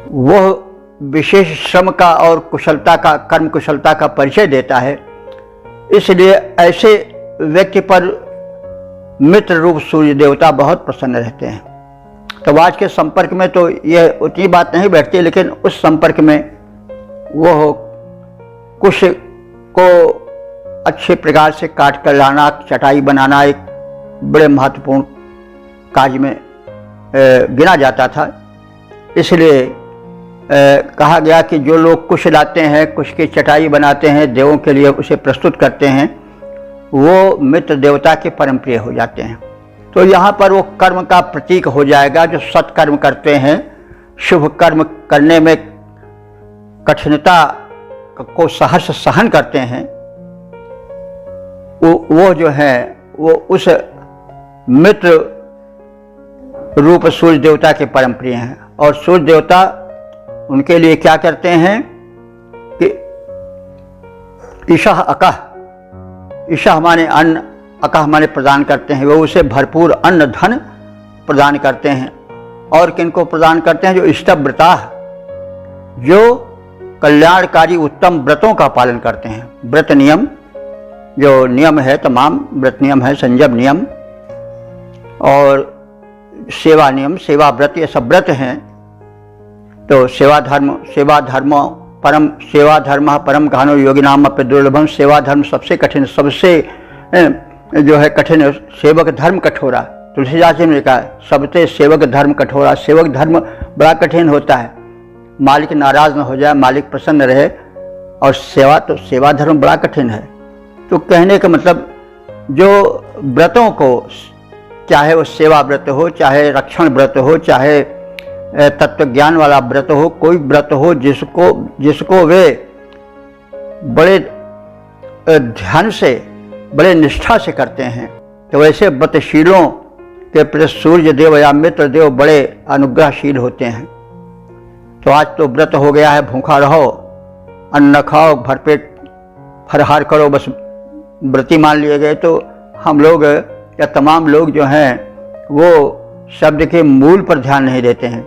वह विशेष श्रम का और कुशलता का, कर्म कुशलता का परिचय देता है। इसलिए ऐसे व्यक्ति पर मित्र रूप सूर्य देवता बहुत प्रसन्न रहते हैं। तो आज के संपर्क में तो यह उतनी बात नहीं बैठती, लेकिन उस संपर्क में वह कुश को अच्छे प्रकार से काट कर लाना, चटाई बनाना एक बड़े महत्वपूर्ण कार्य में गिना जाता था। इसलिए कहा गया कि जो लोग कुश लाते हैं, कुश की चटाई बनाते हैं, देवों के लिए उसे प्रस्तुत करते हैं, वो मित्र देवता के परम प्रिय हो जाते हैं। तो यहाँ पर वो कर्म का प्रतीक हो जाएगा। जो सत्कर्म करते हैं, शुभ कर्म करने में कठिनता को सहर्ष सहन करते हैं, वो जो है वो उस मित्र रूप सूर्य देवता के परम प्रिय हैं। और सूर्य देवता उनके लिए क्या करते हैं कि ईशः अकः, ईशः माने अन्न, अकः माने प्रदान करते हैं। वो उसे भरपूर अन्न धन प्रदान करते हैं। और किनको प्रदान करते हैं? जो इष्टव्रता, जो कल्याणकारी उत्तम व्रतों का पालन करते हैं। व्रत नियम, जो नियम है, तमाम व्रत नियम है, संयम नियम और सेवा नियम, सेवा व्रत, ये सब व्रत हैं। तो सेवा धर्म परम गहनो योगिनाम अप्य दुर्लभम। सेवा धर्म सबसे कठिन, सबसे जो है कठिन, सेवक धर्म कठोरा। तुलसीदास जी ने कहा सबसे सेवक धर्म कठोरा। सेवक धर्म बड़ा कठिन होता है, मालिक नाराज न हो जाए, मालिक प्रसन्न रहे। और सेवा धर्म बड़ा कठिन है। तो कहने का मतलब जो व्रतों को, चाहे वो सेवा व्रत हो, चाहे रक्षण व्रत हो, चाहे तत्व ज्ञान वाला व्रत हो, कोई व्रत हो जिसको वे बड़े ध्यान से, बड़े निष्ठा से करते हैं, तो वैसे व्रतशीलों के प्रति सूर्य देव या मित्र देव बड़े अनुग्रहशील होते हैं। तो आज तो व्रत हो गया है, भूखा रहो, अन्न खाओ, भरपेट फरहार करो, बस व्रती मान लिए गए। तो हम लोग या तमाम लोग जो हैं वो शब्द के मूल पर ध्यान नहीं देते हैं।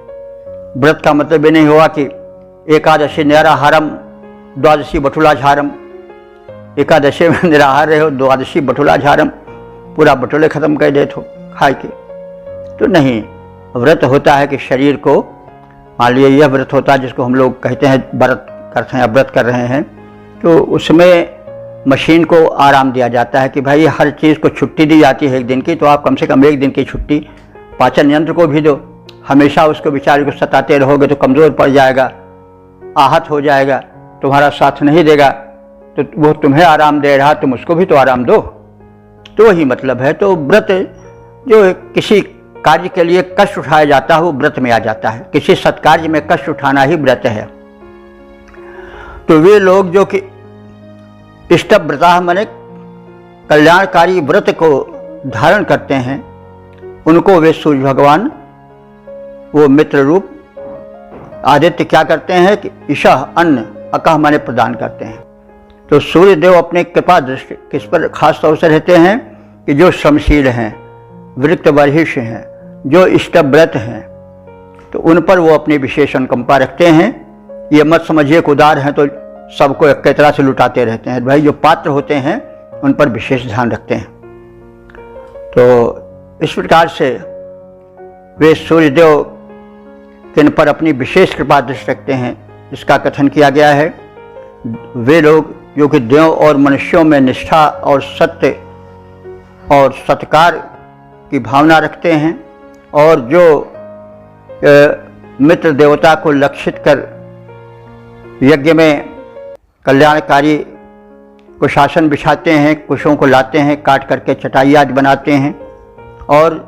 व्रत का मतलब ये नहीं हुआ कि एकादशी निराहारम, द्वादशी बटुला झारम। एकादशी में निराहार रहे हो, द्वादशी बटुला झारम, पूरा बटुले खत्म कर दे तो खाए के। तो नहीं, व्रत होता है कि शरीर को, मान लीजिए यह व्रत होता है जिसको हम लोग कहते हैं व्रत करते हैं, व्रत कर रहे हैं, तो उसमें मशीन को आराम दिया जाता है कि भाई हर चीज़ को छुट्टी दी जाती है एक दिन की, तो आप कम से कम एक दिन की छुट्टी पाचन यंत्र को भी दो। हमेशा उसको बेचारे को सताते रहोगे तो कमज़ोर पड़ जाएगा, आहत हो जाएगा, तुम्हारा साथ नहीं देगा। तो वो तुम्हें आराम दे रहा, तुम उसको भी तो आराम दो। तो वही मतलब है। तो व्रत जो किसी कार्य के लिए कष्ट उठाया जाता है वो व्रत में आ जाता है। किसी सत्कार्य में कष्ट उठाना ही व्रत है। तो वे लोग जो कि इष्टव्रता माने कल्याणकारी व्रत को धारण करते हैं, उनको वे सूर्य भगवान, वो मित्र रूप आदित्य क्या करते हैं कि ईशः अन्न, अकः माने प्रदान करते हैं। तो सूर्य देव अपने कृपा दृष्टि किस पर खास तौर से रहते हैं कि जो श्रमशील हैं, वृत्त बर्हिष हैं, जो इष्टव्रत हैं, तो उन पर वो अपनी विशेष अनुकंपा रखते हैं। ये मत समझिए कि उदार हैं तो सबको एक तरह से लुटाते रहते हैं। भाई जो पात्र होते हैं उन पर विशेष ध्यान रखते हैं। तो इस प्रकार से वे सूर्यदेव किन पर अपनी विशेष कृपा दृष्टि रखते हैं, इसका कथन किया गया है। वे लोग जो कि देव और मनुष्यों में निष्ठा और सत्य और सत्कार की भावना रखते हैं, और जो मित्र देवता को लक्षित कर यज्ञ में कल्याणकारी कुशासन बिछाते हैं, कुशों को लाते हैं, काट करके चटाई आज बनाते हैं, और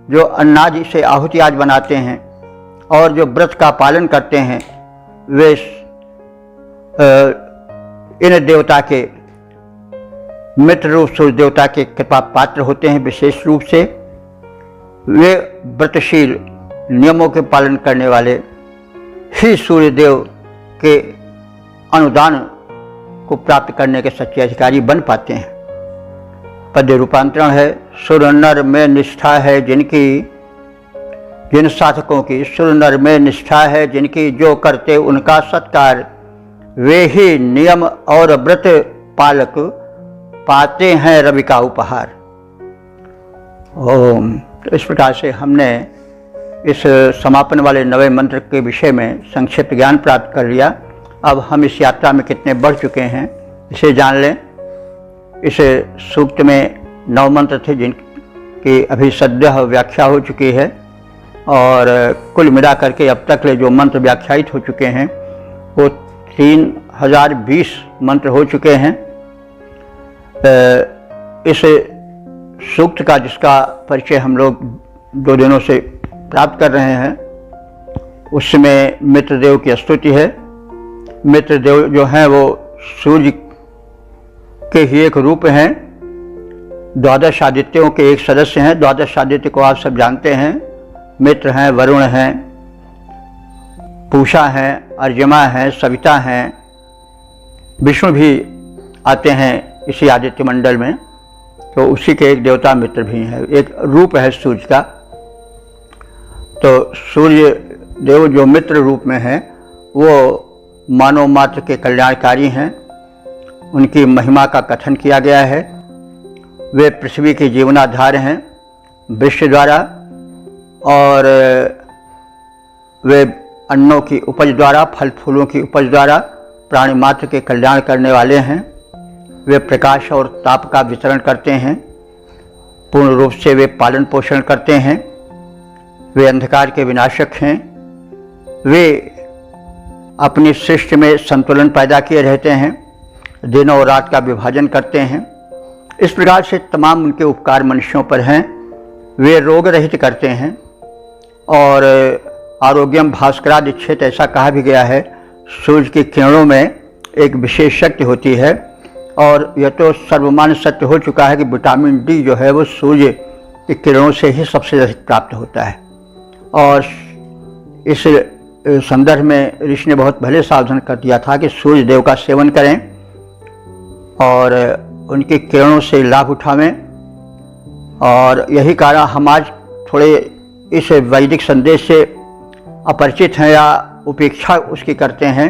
जो अन्नाज से आहुति आज बनाते हैं, और जो व्रत का पालन करते हैं वे इन देवता के मित्र रूप सूर्य देवता के कृपा पात्र होते हैं। विशेष रूप से वे व्रतशील नियमों के पालन करने वाले ही सूर्य देव के अनुदान को प्राप्त करने के सच्चे अधिकारी बन पाते हैं। पद्य रूपांतरण है, सुर नर में निष्ठा है जिनकी, जिन साधकों की सुर नर में निष्ठा है जिनकी, जो करते उनका सत्कार, वे ही नियम और व्रत पालक पाते हैं रवि का उपहार। ओम। तो इस प्रकार से हमने इस समापन वाले 9वें मंत्र के विषय में संक्षिप्त ज्ञान प्राप्त कर लिया। अब हम इस यात्रा में कितने बढ़ चुके हैं इसे जान लें। इस सूक्त में 9 मंत्र थे जिनकी अभी सद्य व्याख्या हो चुकी है और कुल मिला करके अब तक जो मंत्र व्याख्यायित हो चुके हैं वो 3020 मंत्र हो चुके हैं। इस सूक्त का जिसका परिचय हम लोग 2 दिनों से प्राप्त कर रहे हैं उसमें मित्रदेव की स्तुति है। मित्रदेव जो हैं वो सूर्य के ही एक रूप हैं, 12 आदित्यों के एक सदस्य हैं। 12 आदित्य को आप सब जानते हैं, मित्र हैं, वरुण हैं, पूषा हैं, अर्यमा हैं, सविता हैं, विष्णु भी आते हैं इसी आदित्य मंडल में, तो उसी के एक देवता मित्र भी हैं, एक रूप है सूर्य का। तो सूर्य देव जो मित्र रूप में हैं वो मानव मात्र के कल्याणकारी हैं। उनकी महिमा का कथन किया गया है। वे पृथ्वी के जीवनाधार हैं वृक्ष द्वारा, और वे अन्नों की उपज द्वारा, फल फूलों की उपज द्वारा प्राणी मात्र के कल्याण करने वाले हैं। वे प्रकाश और ताप का वितरण करते हैं। पूर्ण रूप से वे पालन पोषण करते हैं। वे अंधकार के विनाशक हैं। वे अपनी सृष्टि में संतुलन पैदा किए रहते हैं, दिन और रात का विभाजन करते हैं। इस प्रकार से तमाम उनके उपकार मनुष्यों पर हैं। वे रोग रहित करते हैं और आरोग्यम भास्करादिच्छेद ऐसा कहा भी गया है। सूर्य की किरणों में एक विशेष शक्ति होती है और यह तो सर्वमान्य सत्य हो चुका है कि विटामिन डी जो है वो सूर्य की किरणों से ही सबसे अधिक प्राप्त होता है। और इस संदर्भ में ऋषि ने बहुत भले सावधान कर दिया था कि सूर्य देव का सेवन करें और उनकी किरणों से लाभ उठावें। और यही कारण हम आज थोड़े इस वैदिक संदेश से अपरिचित हैं या उपेक्षा उसकी करते हैं।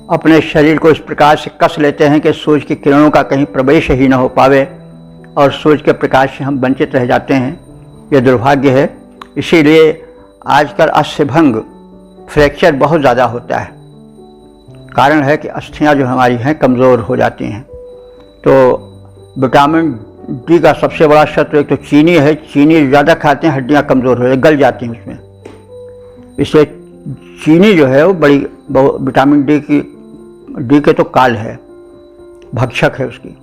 अपने शरीर को इस प्रकार से कस लेते हैं कि सूर्य की किरणों का कहीं प्रवेश ही न हो पावे और सूर्य के प्रकाश से हम वंचित रह जाते हैं। ये दुर्भाग्य है। इसीलिए आजकल अस्थिभंग, फ्रैक्चर बहुत ज़्यादा होता है। कारण है कि अस्थियां जो हमारी हैं कमज़ोर हो जाती हैं। तो विटामिन डी का सबसे बड़ा शत्रु एक तो चीनी है। चीनी ज़्यादा खाते हैं, हड्डियां कमज़ोर हो जाती, गल जाती हैं उसमें। इसलिए चीनी जो है वो बड़ी विटामिन डी के तो काल है, भक्षक है उसकी।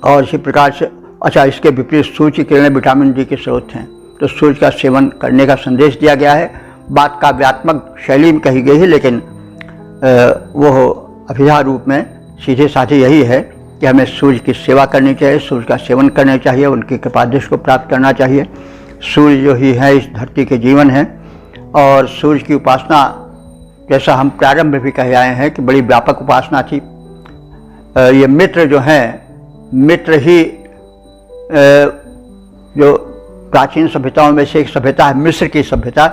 और इसी प्रकार से अच्छा, इसके विपरीत सूर्य की किरणें विटामिन डी के स्रोत हैं, तो सूर्य का सेवन करने का संदेश दिया गया है। बात काव्यात्मक शैली में कही गई है, लेकिन वो अभिधा रूप में सीधे साधे यही है कि हमें सूर्य की सेवा करनी चाहिए, सूर्य का सेवन करना चाहिए, उनकी कृपादृष्टि को प्राप्त करना चाहिए। सूर्य जो ही है इस धरती के जीवन है और सूर्य की उपासना, जैसा हम प्रारंभ में भी कहे आए हैं कि बड़ी व्यापक उपासना थी। ये मित्र जो हैं, मित्र ही जो प्राचीन सभ्यताओं में से एक सभ्यता है मिस्र की सभ्यता,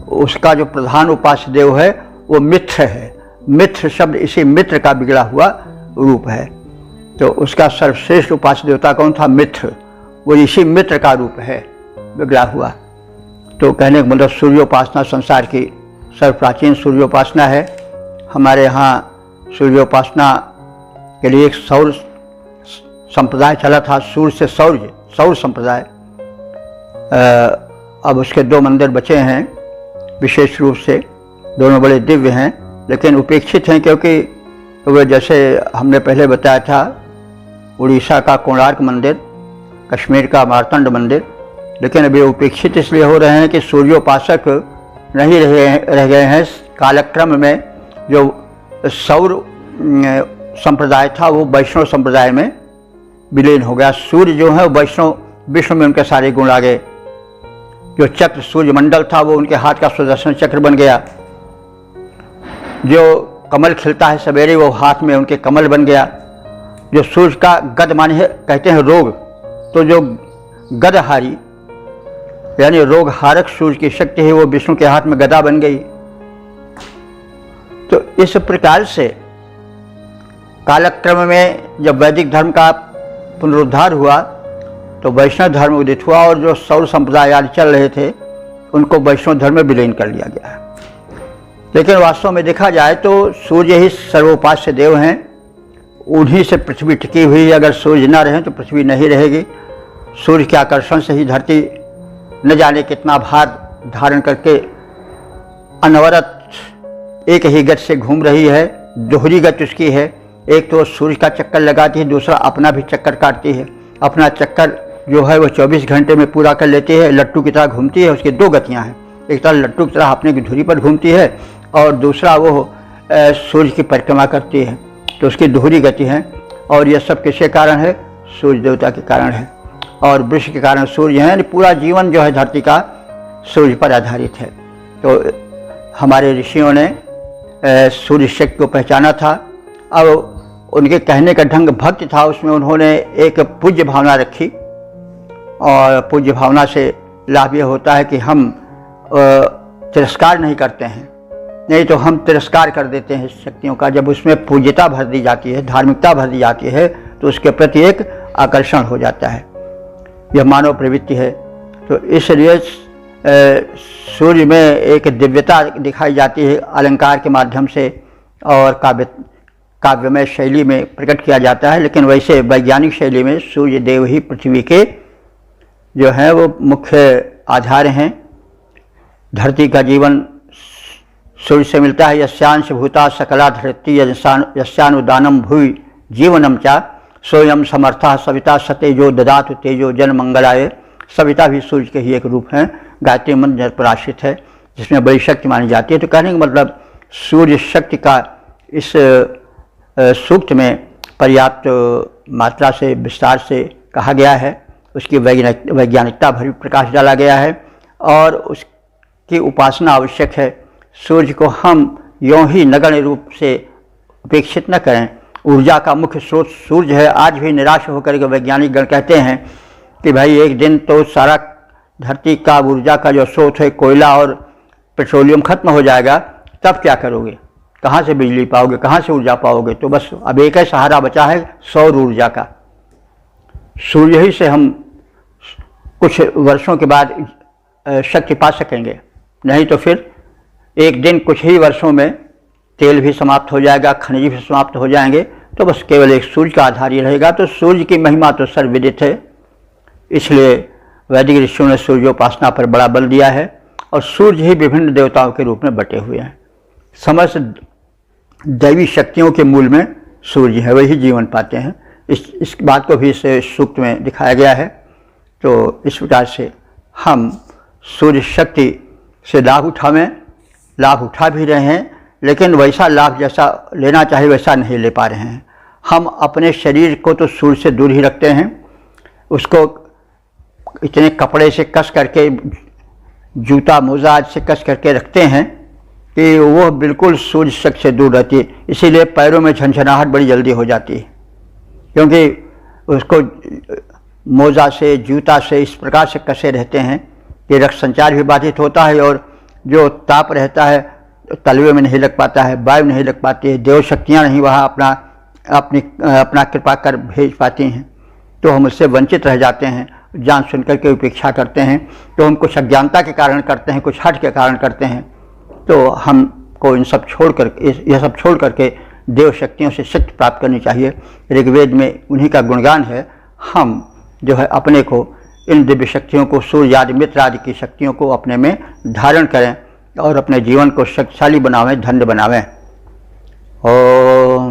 उसका जो प्रधान उपास्य देव है वो मित्र है। मित्र शब्द इसी मित्र का बिगड़ा हुआ रूप है। तो उसका सर्वश्रेष्ठ उपास्य देवता कौन था? मित्र। वो इसी मित्र का रूप है बिगड़ा हुआ। तो कहने का मतलब सूर्योपासना संसार की सर्वप्राचीन सूर्योपासना है। हमारे यहाँ सूर्योपासना के लिए एक सौर संप्रदाय चला था, सूर्य से सौर संप्रदाय। अब उसके 2 मंदिर बचे हैं विशेष रूप से, दोनों बड़े दिव्य हैं लेकिन उपेक्षित हैं, क्योंकि वे जैसे हमने पहले बताया था, उड़ीसा का कोणार्क मंदिर, कश्मीर का मार्तंड मंदिर, लेकिन अभी उपेक्षित इसलिए हो रहे हैं कि सूर्योपासक नहीं रह गए हैं। कालक्रम में जो सौर संप्रदाय था वो वैष्णव संप्रदाय में विलीन हो गया। सूर्य जो है वैष्णव विष्णु में उनके सारे गुण आ गए। जो चक्र सूर्यमंडल था वो उनके हाथ का सुदर्शन चक्र बन गया। जो कमल खिलता है सवेरे वो हाथ में उनके कमल बन गया। जो सूर्य का गद माने कहते हैं रोग, तो जो गदहारी यानी रोग हारक सूर्य की शक्ति है वो विष्णु के हाथ में गदा बन गई। तो इस प्रकार से कालक्रम में जब वैदिक धर्म का पुनरुद्धार हुआ तो वैष्णव धर्म उदित हुआ और जो सौर संप्रदाय आदि चल रहे थे उनको वैष्णव धर्म में विलीन कर लिया गया। लेकिन वास्तव में देखा जाए तो सूर्य ही सर्वोपास्य देव हैं, उन्हीं से पृथ्वी टिकी हुई है। अगर सूर्य न रहे तो पृथ्वी नहीं रहेगी। सूर्य के आकर्षण से ही धरती न जाने कितना भार धारण करके अनवरत एक ही गति से घूम रही है। दोहरी गति उसकी है, एक तो सूर्य का चक्कर लगाती है, दूसरा अपना भी चक्कर काटती है। अपना चक्कर जो है वो 24 घंटे में पूरा कर लेती है, लट्टू की तरह घूमती है। उसकी दो गतियां हैं, एक तरह लट्टू की तरह अपने की धुरी पर घूमती है और दूसरा वो सूर्य की परिक्रमा करती है। तो उसकी दोहरी गति है। और यह सब किसके कारण है? सूर्य देवता के कारण है। और वृक्ष के कारण सूर्य है। पूरा जीवन जो है धरती का सूर्य पर आधारित है। तो हमारे ऋषियों ने सूर्य शक्ति को पहचाना था। अब उनके कहने का ढंग भक्ति था, उसमें उन्होंने एक पूज्य भावना रखी। और पूज्य भावना से लाभ यह होता है कि हम तिरस्कार नहीं करते हैं, नहीं तो हम तिरस्कार कर देते हैं शक्तियों का। जब उसमें पूज्यता भर दी जाती है, धार्मिकता भर दी जाती है तो उसके प्रति एक आकर्षण हो जाता है। यह मानव प्रवृत्ति है। तो इसलिए सूर्य में एक दिव्यता दिखाई जाती है अलंकार के माध्यम से और काव्यमय शैली में प्रकट किया जाता है। लेकिन वैसे वैज्ञानिक शैली में सूर्य देव ही पृथ्वी के जो है वो मुख्य आधार हैं। धरती का जीवन सूर्य से मिलता है। यस्यांश भूता सकला धरती यस्यानुदानम भूय जीवनम चा सोयम समर्था सविता सतेजो ददातु तेजो जन मंगलाय। सविता भी सूर्य के ही एक रूप हैं। गायत्री मंत्र पर आश्रित है जिसमें बड़ी शक्ति मानी जाती है। तो कहने का मतलब सूर्य शक्ति का इस सूक्त में पर्याप्त मात्रा से विस्तार से कहा गया है। उसकी वैज्ञानिकता भरी प्रकाश डाला गया है और उसकी उपासना आवश्यक है। सूर्य को हम यों ही नगण्य रूप से उपेक्षित न करें। ऊर्जा का मुख्य स्रोत सूर्य है। आज भी निराश होकर के वैज्ञानिक गण कहते हैं कि भाई एक दिन तो सारा धरती का ऊर्जा का जो स्रोत है कोयला और पेट्रोलियम खत्म हो जाएगा, तब क्या करोगे? कहाँ से बिजली पाओगे, कहाँ से ऊर्जा पाओगे? तो बस अब एक ही सहारा बचा है सौर ऊर्जा का। सूर्य ही से हम कुछ वर्षों के बाद शक्ति पा सकेंगे, नहीं तो फिर एक दिन कुछ ही वर्षों में तेल भी समाप्त हो जाएगा, खनिज भी समाप्त हो जाएंगे। तो बस केवल एक सूर्य का आधार ही रहेगा। तो सूर्य की महिमा तो सर्वविदित है। इसलिए वैदिक ऋषियों ने सूर्योपासना पर बड़ा बल दिया है और सूर्य ही विभिन्न देवताओं के रूप में बटे हुए हैं। समस्त दैवी शक्तियों के मूल में सूर्य है, वही जीवन पाते हैं। इस बात को भी इस सूक्त में दिखाया गया है। तो इस प्रकार से हम सूर्य शक्ति से लाभ उठा भी रहे हैं, लेकिन वैसा लाभ जैसा लेना चाहिए वैसा नहीं ले पा रहे हैं। हम अपने शरीर को तो सूर्य से दूर ही रखते हैं, उसको इतने कपड़े से कस करके, जूता मोजा आदि से कस करके रखते हैं कि वो बिल्कुल सूर्य शक्ति से दूर रहती है। इसीलिए पैरों में झंझनाहट बड़ी जल्दी हो जाती है, क्योंकि उसको मोजा से, जूता से इस प्रकार से कसे रहते हैं कि रक्त संचार भी बाधित होता है और जो ताप रहता है तलवे में नहीं लग पाता है, वायु नहीं लग पाती है, देव शक्तियाँ नहीं वहाँ अपना कृपा कर भेज पाती हैं। तो हम उससे वंचित रह जाते हैं, जान सुन कर के उपेक्षा करते हैं। तो हम कुछ अज्ञानता के कारण करते हैं, कुछ हट के कारण करते हैं। तो हमको ये सब छोड़ करके देव शक्तियों से शक्ति प्राप्त करनी चाहिए। ऋग्वेद में उन्हीं का गुणगान है। हम जो है अपने को इन दिव्य शक्तियों को, सूर्य आदि मित्र आदि की शक्तियों को अपने में धारण करें और अपने जीवन को शक्तिशाली बनावें, धन्य बनावें। ओम।